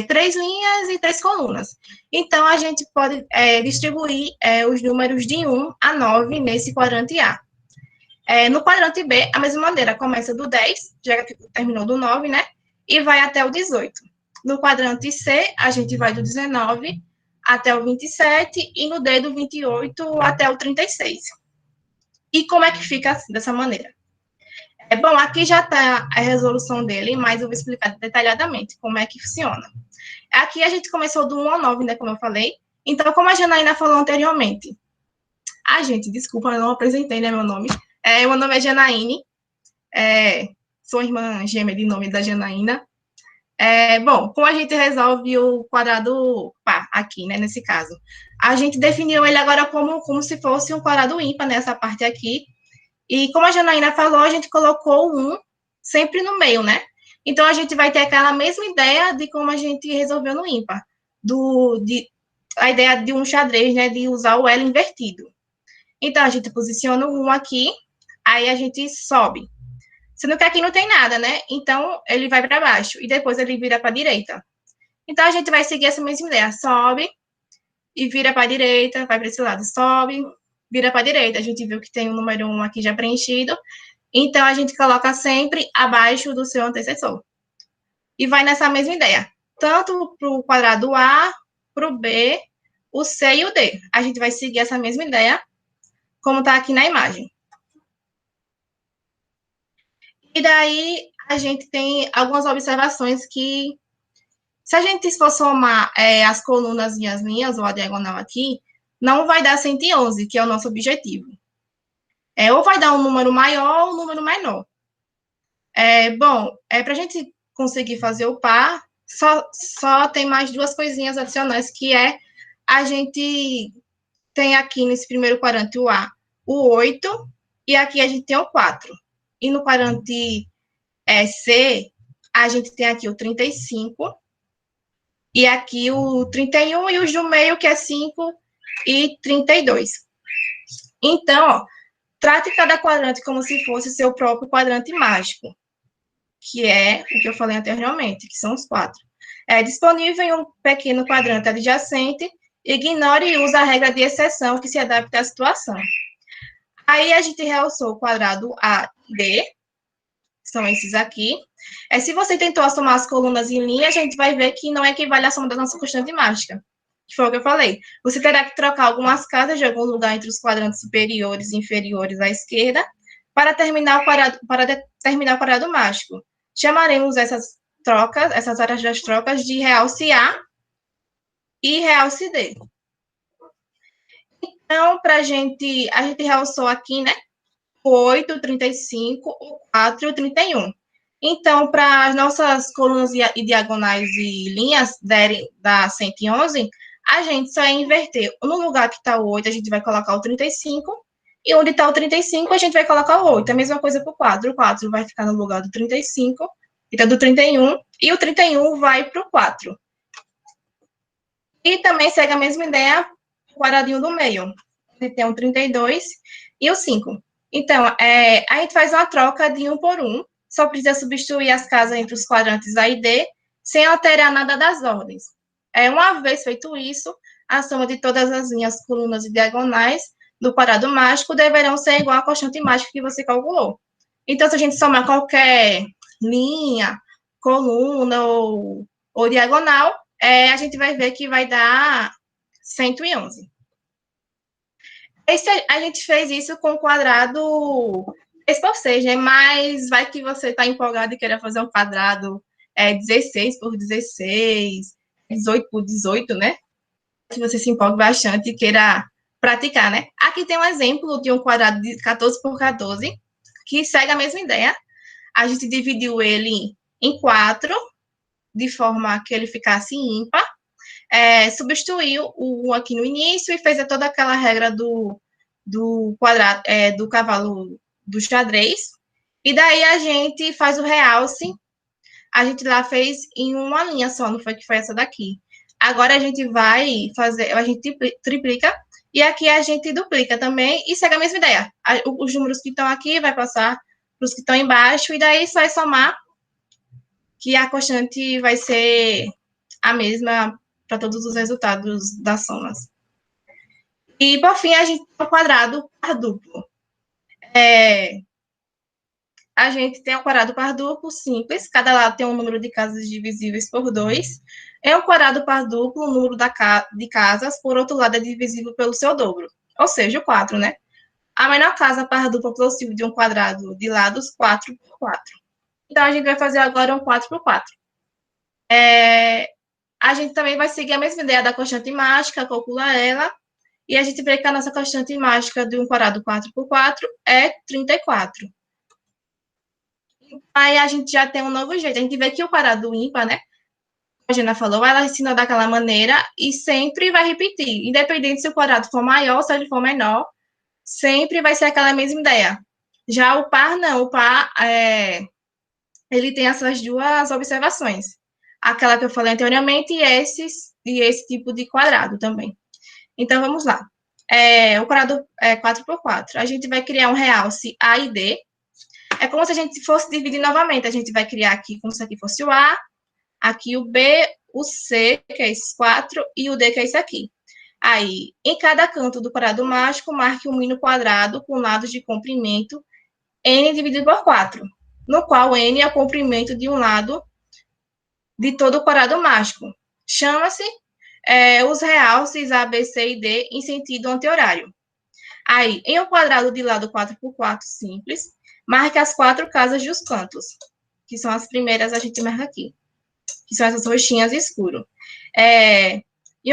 3 linhas e 3 colunas. Então, a gente pode distribuir os números de 1 a 9 nesse quadrante A. No quadrante B, a mesma maneira, começa do 10, já que terminou do 9, né? E vai até o 18. No quadrante C, a gente vai do 19 até o 27, e no D, do 28 até o 36. E como é que fica assim, dessa maneira? Bom, aqui já está a resolução dele, mas eu vou explicar detalhadamente como é que funciona. Aqui a gente começou do 1 ao 9, né, como eu falei. Então, como a Janaína falou anteriormente. Gente, desculpa, eu não apresentei, né, meu nome. Meu nome é Janaíne. Sou irmã gêmea de nome da Janaína. Bom, como a gente resolve o quadrado par aqui, né, nesse caso? A gente definiu ele agora como se fosse um quadrado ímpar, nessa parte aqui. E como a Janaína falou, a gente colocou o 1 sempre no meio, né? Então, a gente vai ter aquela mesma ideia de como a gente resolveu no ímpar. A ideia de um xadrez, né? De usar o L invertido. Então, a gente posiciona o 1 aqui, aí a gente sobe. Sendo que aqui não tem nada, né? Então, ele vai para baixo e depois ele vira para a direita. Então, a gente vai seguir essa mesma ideia. Sobe e vira para a direita, vai para esse lado. Sobe, vira para a direita. A gente viu que tem o número 1 aqui já preenchido. Então, a gente coloca sempre abaixo do seu antecessor. E vai nessa mesma ideia. tanto para o quadrado A, para o B, o C e o D. A gente vai seguir essa mesma ideia, como está aqui na imagem. E daí, a gente tem algumas observações que, se a gente for somar as colunas e as linhas, ou a diagonal aqui, não vai dar 111, que é o nosso objetivo. Ou vai dar um número maior ou um número menor. Bom, para a gente conseguir fazer o par, só tem mais duas coisinhas adicionais, que a gente tem aqui nesse primeiro quadrante o A, o 8, e aqui a gente tem o 4. E no quadrante C, a gente tem aqui o 35, e aqui o 31, e os do meio, que é 5 e 32. Então, ó, trate cada quadrante como se fosse seu próprio quadrante mágico, que é o que eu falei anteriormente, que são os 4. É disponível em um pequeno quadrante adjacente, ignore e use a regra de exceção que se adapta à situação. Aí a gente realçou o quadrado A e B, são esses aqui. Se você tentou somar as colunas em linha, a gente vai ver que não equivale à soma da nossa constante mágica, que foi o que eu falei. Você terá que trocar algumas casas de algum lugar entre os quadrantes superiores e inferiores à esquerda para terminar o quadrado mágico. Chamaremos essas áreas das trocas, de realce A e realce D. Então, a gente realçou aqui, né? O 8, o 35, o 4 e o 31. Então, para as nossas colunas e diagonais e linhas dar 111, a gente só inverter. No lugar que está o 8, a gente vai colocar o 35, e onde está o 35, a gente vai colocar o 8. A mesma coisa para o 4. O 4 vai ficar no lugar do 35, então do 31, e o 31 vai para o 4. E também segue a mesma ideia, o quadradinho do meio. Ele tem o 32 e o 5. Então, a gente faz uma troca de 1 por 1, só precisa substituir as casas entre os quadrantes A e D, sem alterar nada das ordens. Uma vez feito isso, a soma de todas as linhas, colunas e diagonais do quadrado mágico deverão ser igual à constante mágica que você calculou. Então, se a gente somar qualquer linha, coluna ou diagonal, a gente vai ver que vai dar 111. A gente fez isso com o quadrado 3 por 6, né? Mas vai que você está empolgado e queira fazer um quadrado 16 por 16, 18 por 18, né? Que você se empolgue bastante e queira praticar, né? Aqui tem um exemplo de um quadrado de 14 por 14, que segue a mesma ideia. A gente dividiu ele em 4, de forma que ele ficasse ímpar. Substituiu o 1 aqui no início e fez toda aquela regra do quadrado, do cavalo do xadrez. E daí a gente faz o realce. A gente lá fez em uma linha só, não foi que foi essa daqui. Agora a gente vai fazer, a gente triplica, e aqui a gente duplica também, e segue a mesma ideia. Os números que estão aqui vai passar para os que estão embaixo, e daí só é somar, que a constante vai ser a mesma para todos os resultados das somas. E, por fim, a gente tem o quadrado par duplo. A gente tem um quadrado par duplo simples, cada lado tem um número de casas divisíveis por 2. Um quadrado par duplo, o número de casas, por outro lado, é divisível pelo seu dobro, ou seja, o 4, né? A menor casa par dupla possível de um quadrado de lados, 4 por 4. Então, a gente vai fazer agora um 4 por 4. A gente também vai seguir a mesma ideia da constante mágica, calcula ela, e a gente vê que a nossa constante mágica de um quadrado 4 por 4 é 34. Aí a gente já tem um novo jeito. A gente vê que o quadrado ímpar, né? A Gina falou, ela ensinou daquela maneira e sempre vai repetir. Independente se o quadrado for maior ou se ele for menor, sempre vai ser aquela mesma ideia. Já o par, não. O par, ele tem essas duas observações. Aquela que eu falei anteriormente e esse tipo de quadrado também. Então, vamos lá. O quadrado é 4 por 4. A gente vai criar um realce A e D. É como se a gente fosse dividir novamente. A gente vai criar aqui como se aqui fosse o A, aqui o B, o C, que é esses 4, e o D, que é esse aqui. Aí, em cada canto do quadrado mágico, marque um mínimo quadrado com lados de comprimento n dividido por 4, no qual n é o comprimento de um lado de todo o quadrado mágico. Chama-se os realces A, B, C e D em sentido anti-horário. Aí, em um quadrado de lado 4x4 simples, marque as 4 casas dos cantos, que são as primeiras, a gente marca aqui, que são essas roxinhas escuro. Em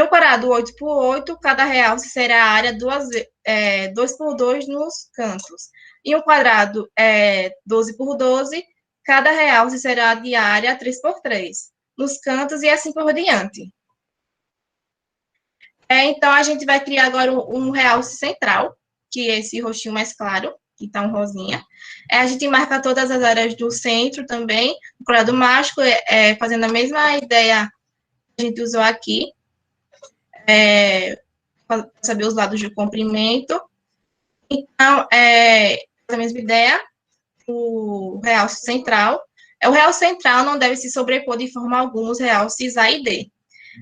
um quadrado 8x8, cada realce será a área 2x2 nos cantos. Em um quadrado 12x12, cada realce será de área 3x3 nos cantos e assim por diante. Então, a gente vai criar agora um realce central, que é esse roxinho mais claro, que está um rosinha. A gente marca todas as áreas do centro também, o quadrado mágico, fazendo a mesma ideia que a gente usou aqui, para saber os lados do comprimento. Então, a mesma ideia, o realce central. O realce central não deve se sobrepor de forma alguma os realces A e D,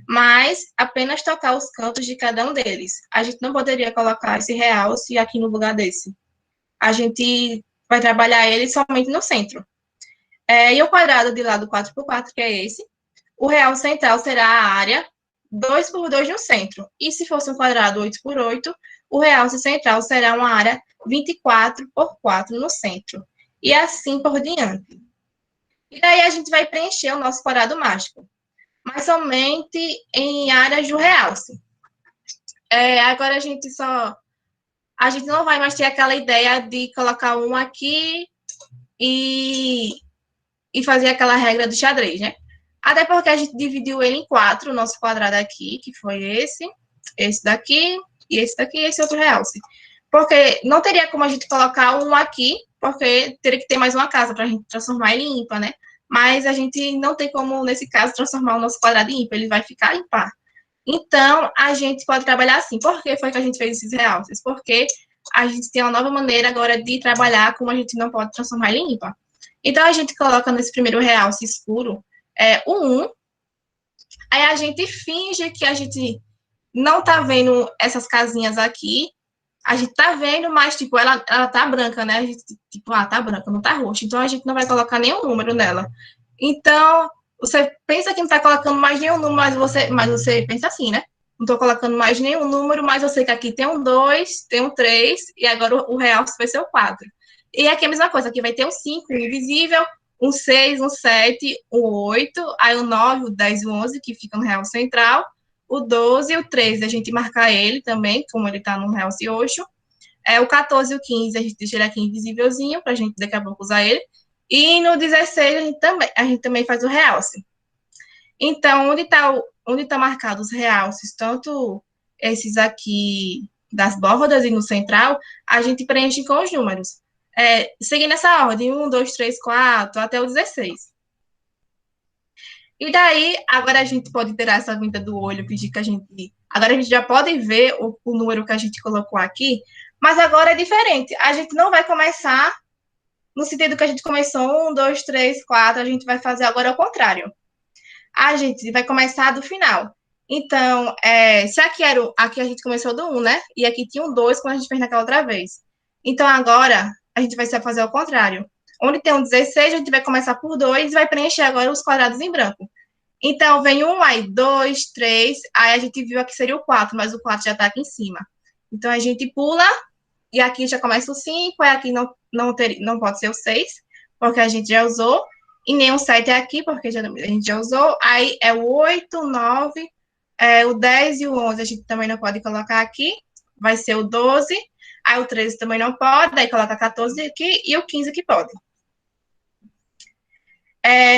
mas apenas tocar os cantos de cada um deles. A gente não poderia colocar esse realce aqui no lugar desse. A gente vai trabalhar ele somente no centro. E o quadrado de lado 4x4, que é esse, o realce central será a área 2x2 no centro. E se fosse um quadrado 8x8, o realce central será uma área 24x4 no centro. E assim por diante. E daí a gente vai preencher o nosso quadrado mágico, mas somente em áreas do realce. Agora a gente não vai mais ter aquela ideia de colocar um aqui e fazer aquela regra do xadrez, né? Até porque a gente dividiu ele em 4, o nosso quadrado aqui, que foi esse daqui, e esse outro realce. Porque não teria como a gente colocar um aqui, porque teria que ter mais uma casa para a gente transformar ele em ímpar, né? Mas a gente não tem como, nesse caso, transformar o nosso quadrado em ímpar, ele vai ficar impar. Então, a gente pode trabalhar assim. Por que foi que a gente fez esses realces? Porque a gente tem uma nova maneira agora de trabalhar, como a gente não pode transformar ele em ímpar. Então, a gente coloca nesse primeiro realce escuro o 1, aí a gente finge que a gente não tá vendo essas casinhas aqui, a gente tá vendo, mas, tipo, ela tá branca, né? A gente, tipo, tá branca, não tá roxa. Então, a gente não vai colocar nenhum número nela. Então, você pensa que não tá colocando mais nenhum número, mas você pensa assim, né? Não tô colocando mais nenhum número, mas eu sei que aqui tem um 2, tem um 3, e agora o realce vai ser o 4. E aqui é a mesma coisa, aqui vai ter um 5, um invisível, um 6, um 7, um 8, aí o 9, o 10 e o 11, que fica no realce central, o 12 e o 13, a gente marcar ele também, como ele tá no realce roxo. O 14 e o 15, a gente deixa ele aqui invisívelzinho, pra gente daqui a pouco usar ele. E no 16, a gente também faz o realce. Então, onde tá marcado os realces, tanto esses aqui das bordas e no central, a gente preenche com os números. Seguindo essa ordem, 1, 2, 3, 4, até o 16. E daí, agora a gente pode ter essa vinda do olho, pedir que a gente... Agora a gente já pode ver o número que a gente colocou aqui, mas agora é diferente. A gente não vai começar no sentido que a gente começou, 1, 2, 3, 4, a gente vai fazer agora ao contrário. A gente vai começar do final. Então, se aqui a gente começou do 1, né? E aqui tinha um 2, como a gente fez naquela outra vez. Então, agora, a gente vai fazer ao contrário. Onde tem um 16, a gente vai começar por 2 e vai preencher agora os quadrados em branco. Então, vem 1, aí 2, 3, aí a gente viu aqui seria o 4, mas o 4 já está aqui em cima. Então, a gente pula, e aqui já começa o 5, aí aqui não pode ser o 6, porque a gente já usou, e nem o 7 é aqui, porque a gente já usou, aí é o 8, 9, o 10 e o 11 a gente também não pode colocar aqui, vai ser o 12, aí o 13 também não pode, aí coloca 14 aqui, e o 15 que pode.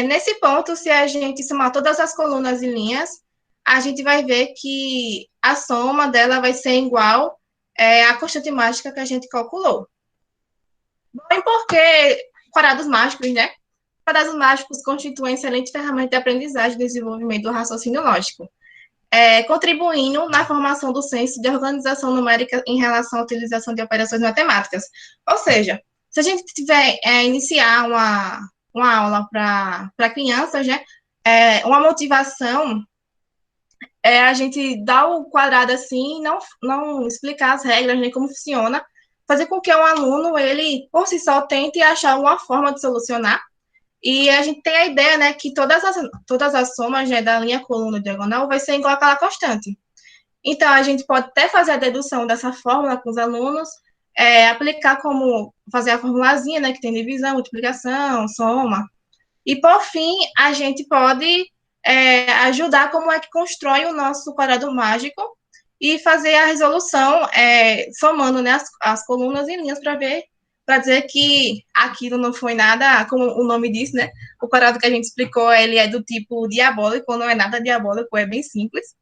Nesse ponto, se a gente somar todas as colunas e linhas, a gente vai ver que a soma dela vai ser igual à constante mágica que a gente calculou. Bom, e por que quadrados mágicos, né? Quadrados mágicos constituem excelente ferramenta de aprendizagem e desenvolvimento do raciocínio lógico, contribuindo na formação do senso de organização numérica em relação à utilização de operações matemáticas. Ou seja, se a gente tiver iniciar uma aula para crianças, né? Uma motivação a gente dar o quadrado assim, não explicar as regras nem como funciona, fazer com que o aluno, ele, por si só, tente achar uma forma de solucionar, E a gente tem a ideia, né, que todas as somas, né, da linha, coluna, diagonal vai ser igual àquela constante. Então, a gente pode até fazer a dedução dessa fórmula com os alunos, aplicar como fazer a formulazinha, né, que tem divisão, multiplicação, soma. E, por fim, a gente pode ajudar como é que constrói o nosso quadrado mágico e fazer a resolução somando, né, as colunas e linhas para dizer que aquilo não foi nada, como o nome diz, né? O quadrado que a gente explicou, ele é do tipo diabólico, não é nada diabólico, é bem simples.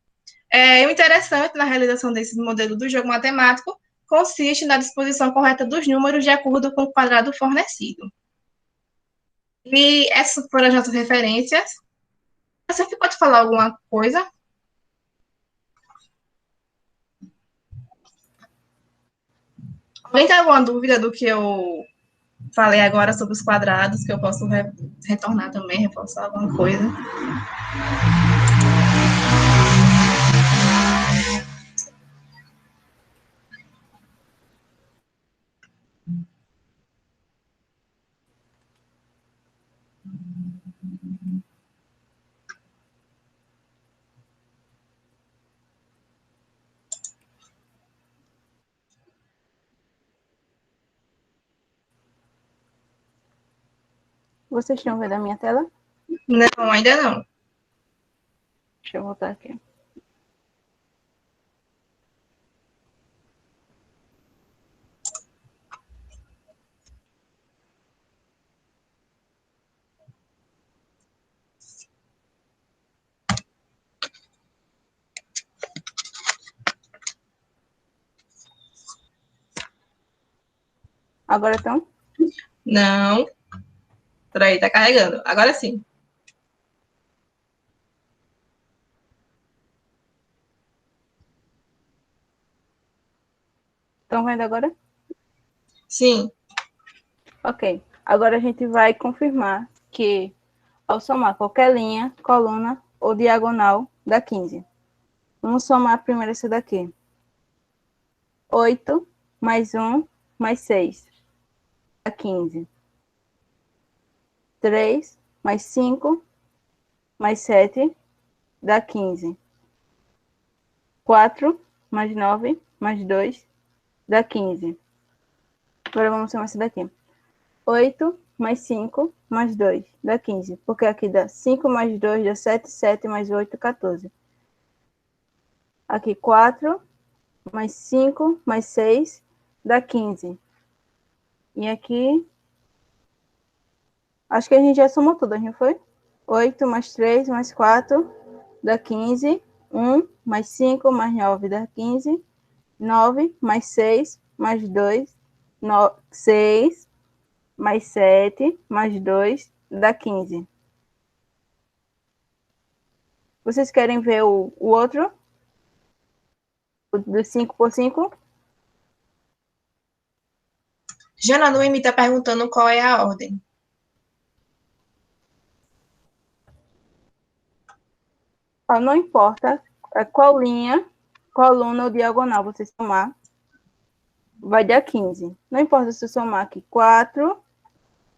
O interessante na realização desse modelo do jogo matemático consiste na disposição correta dos números de acordo com o quadrado fornecido. E essas foram as nossas referências. Você pode falar alguma coisa? Alguém tem alguma dúvida do que eu falei agora sobre os quadrados, que eu posso retornar também, reforçar alguma coisa? Vocês estão vendo a minha tela? Não, ainda não. Deixa eu voltar aqui. Agora estão? Não. Peraí, tá carregando. Agora sim. Estão vendo agora? Sim. Ok. Agora a gente vai confirmar que ao somar qualquer linha, coluna ou diagonal dá 15. Vamos somar primeiro essa daqui. 8 mais 1 mais 6 dá 15. 3 mais 5 mais 7 dá 15. 4 mais 9 mais 2 dá 15. Agora vamos somar essa daqui. 8 mais 5 mais 2 dá 15. Porque aqui dá 5 mais 2 dá 7, 7 mais 8, 14. Aqui 4 mais 5 mais 6 dá 15. E aqui, acho que a gente já somou tudo, não foi? 8 mais 3 mais 4 dá 15. 1 mais 5 mais 9 dá 15. 9 mais 6 mais 2, 6 mais 7 mais 2 dá 15. Vocês querem ver o outro? O do 5 por 5? Jana Luime está perguntando qual é a ordem. Não importa qual linha, coluna ou diagonal você somar, vai dar 15. Não importa se somar aqui 4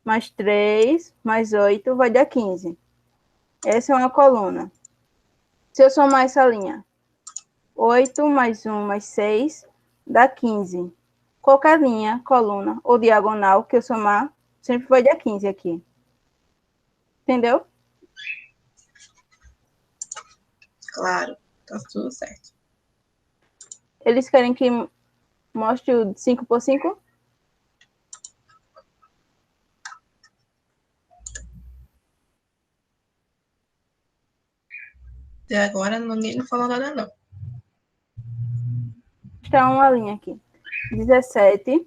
mais 3 mais 8, vai dar 15. Essa é uma coluna. Se eu somar essa linha, 8 mais 1 mais 6 dá 15. Qualquer linha, coluna ou diagonal que eu somar, sempre vai dar 15 aqui. Entendeu? Claro, tá tudo certo. Eles querem que mostre o 5 por 5? Até agora ninguém não falou nada, não. Está uma linha aqui. 17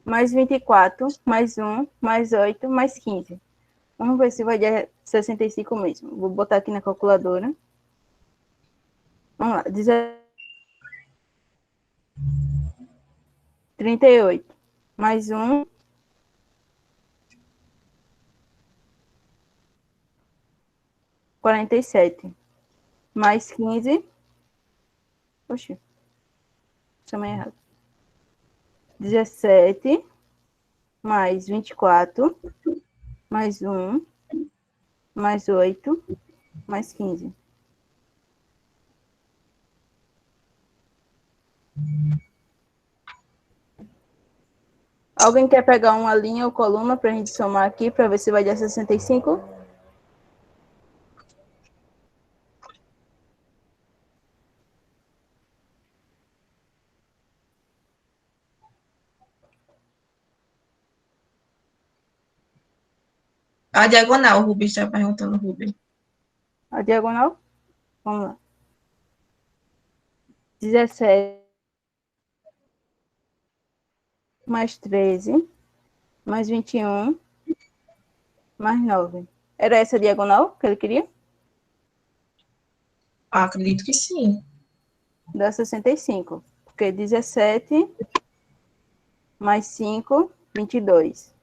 mais 24 mais 1 mais 8 mais 15. Vamos ver se vai dar 65 mesmo. Vou botar aqui na calculadora. Vamos lá. 38 mais 1 47 mais 15. Oxi. Chamei errado. 17 mais 24 mais 1, mais 8, mais 15. Alguém quer pegar uma linha ou coluna para a gente somar aqui, para ver se vai dar 65? A diagonal, o Rubens está perguntando, Rubens. A diagonal? Vamos lá. 17 mais 13, mais 21, mais 9. Era essa a diagonal que ele queria? Acredito que sim. Dá 65. Porque 17 mais 5, 22.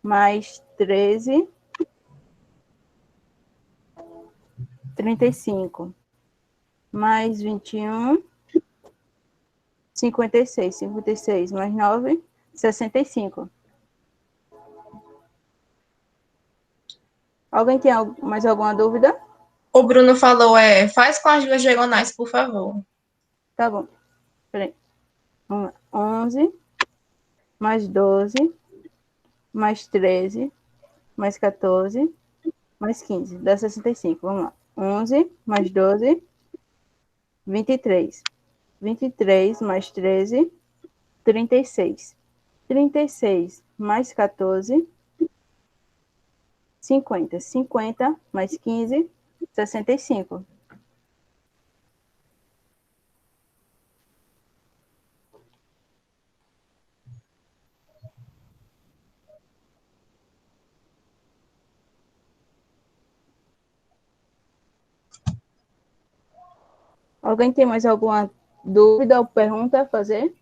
Mais 13, 35. Mais 21, 56. 56 mais 9, 65. Alguém tem mais alguma dúvida? O Bruno falou, faz com as duas diagonais, por favor. Tá bom. Peraí. Vamos lá. 11 mais 12 mais 13 mais 14 mais 15. Dá 65. Vamos lá. 11 mais 12, 23. 23 mais 13, 36. 36 mais 14, 50. 50 mais 15, 65. Alguém tem mais alguma dúvida ou pergunta a fazer?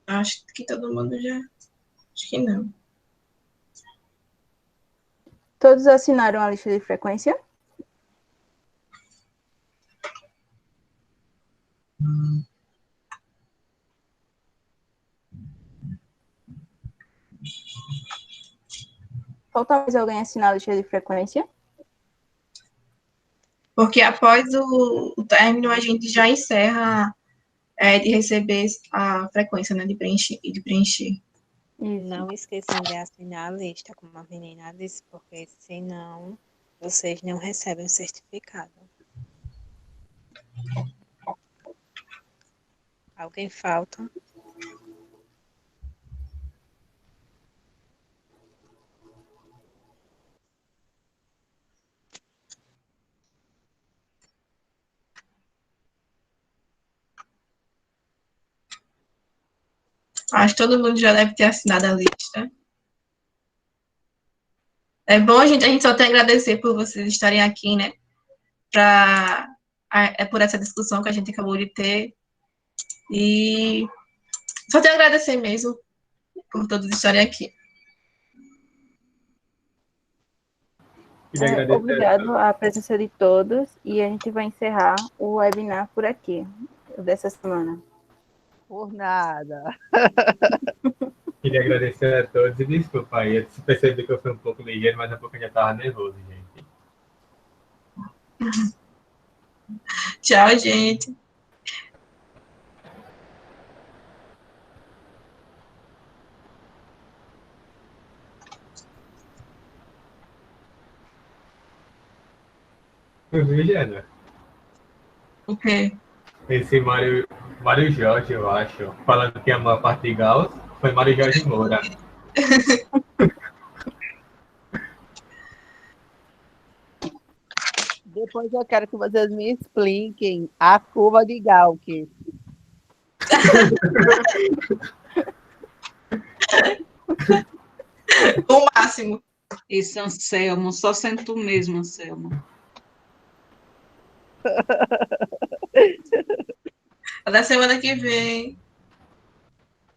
Acho que todo mundo já... Acho que não. Todos assinaram a lista de frequência? Falta mais alguém assinar a lista de frequência? Porque após o término, a gente já encerra de receber a frequência, né, de preencher. Isso. Não esqueçam de assinar a lista, como a menina disse, porque senão vocês não recebem o certificado. Alguém falta? Acho que todo mundo já deve ter assinado a lista. É bom, a gente só tem a agradecer por vocês estarem aqui, né? Por essa discussão que a gente acabou de ter. E só tenho a agradecer mesmo por todos estarem aqui. Queria agradecer a Obrigado todos. à presença de todos e a gente vai encerrar o webinar por aqui, dessa semana. Por nada. Queria agradecer a todos e desculpa aí. Eu percebi que eu fui um pouco ligeiro, mas um pouco eu já estava nervoso, gente. Tchau, gente. Eu vi, Jana. O quê? Esse Mário Jorge, eu acho, falando que ama a parte de Gauss, foi Mário Jorge Moura. Depois eu quero que vocês me expliquem a curva de Gauss. O máximo. Esse Anselmo, só sendo tu mesmo, Anselmo. Até semana que vem.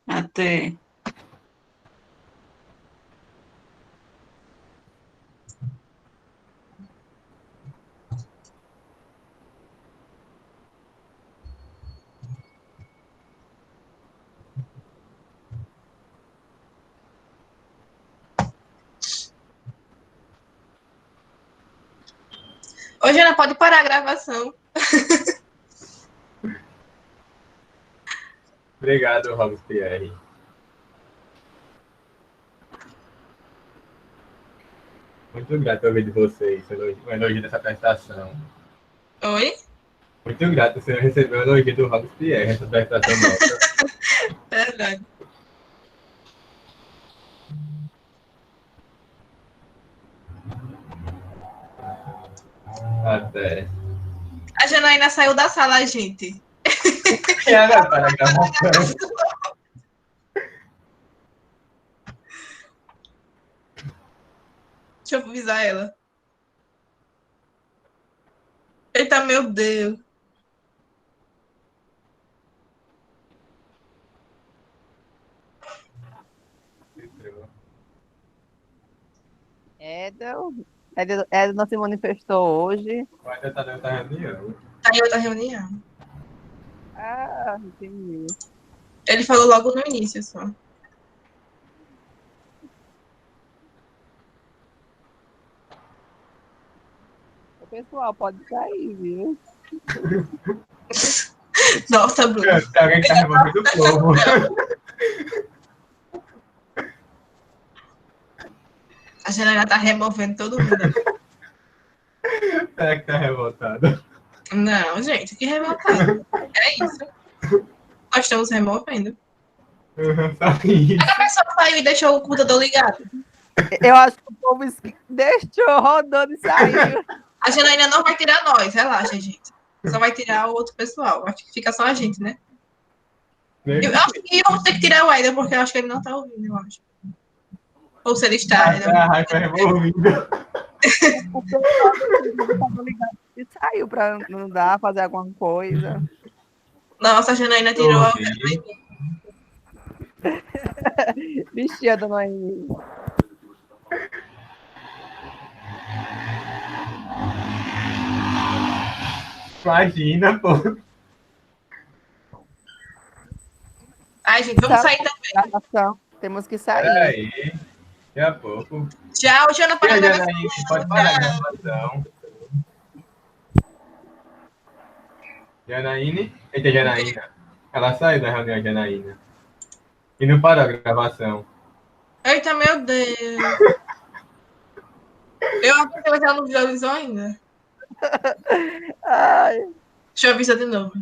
Até. Hoje Ana pode parar a gravação. Obrigado, Robespierre. Muito grato ouvir de vocês, o elogio dessa prestação. Oi? Muito grato, você recebeu o elogio do Robespierre, essa prestação nossa. Verdade. Até. A Janaína saiu da sala, gente. E ela para a gravação. Deixa eu avisar ela. Eita, meu Deus. Éder não se manifestou hoje. Ainda está dentro da reunião. Tá em outra reunião. Ah, entendi. Ele falou logo no início só. O pessoal pode sair, viu? Nossa, Bruno. Tem alguém que está removendo o povo. A Janaína tá removendo todo mundo. Será que está revoltado? Não, gente, que revoltado. É isso. Nós estamos removendo. Só isso. A pessoa saiu e deixou o computador ligado. Eu acho que o povo deixou rodando e saiu. A Janaína não vai tirar nós, relaxa, gente. Só vai tirar o outro pessoal. Acho que fica só a gente, né? Eu acho que vamos ter que tirar o Aider, porque eu acho que ele não tá ouvindo, eu acho. Ou se ele está. Ele A raiva removida. O pessoal estava ligado e saiu para não dar, fazer alguma coisa. Nossa, a Janaína tirou a... Bichinha da Noemi. Imagina, pô. Ai, gente, vamos sair também. Gravação. Temos que sair. Peraí. Daqui a pouco. Tchau, Jana, para a gravação. Janaína, pode parar a gravação. Janaíne? Eita, Janaína. Ela saiu da reunião, Janaína. E não parou a gravação. Eita, meu Deus. Eu apertei, mas ela não visualizou ainda. Ai. Deixa eu avisar de novo.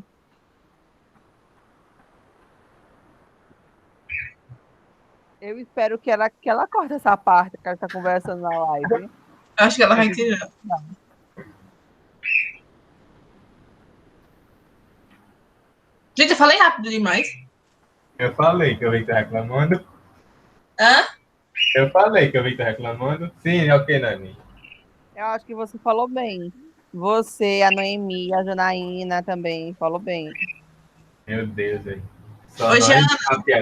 Eu espero que ela corte essa parte que ela está conversando na live. Eu acho que ela vai tirar. Gente, eu falei rápido demais. Eu falei que eu vi que tá reclamando. Hã? Eu falei que eu vi que tá reclamando. Sim, é o que, Nani? Eu acho que você falou bem. Você, a Noemi, a Janaína também falou bem. Meu Deus, velho. Só Ô, nós, Jana. a piada.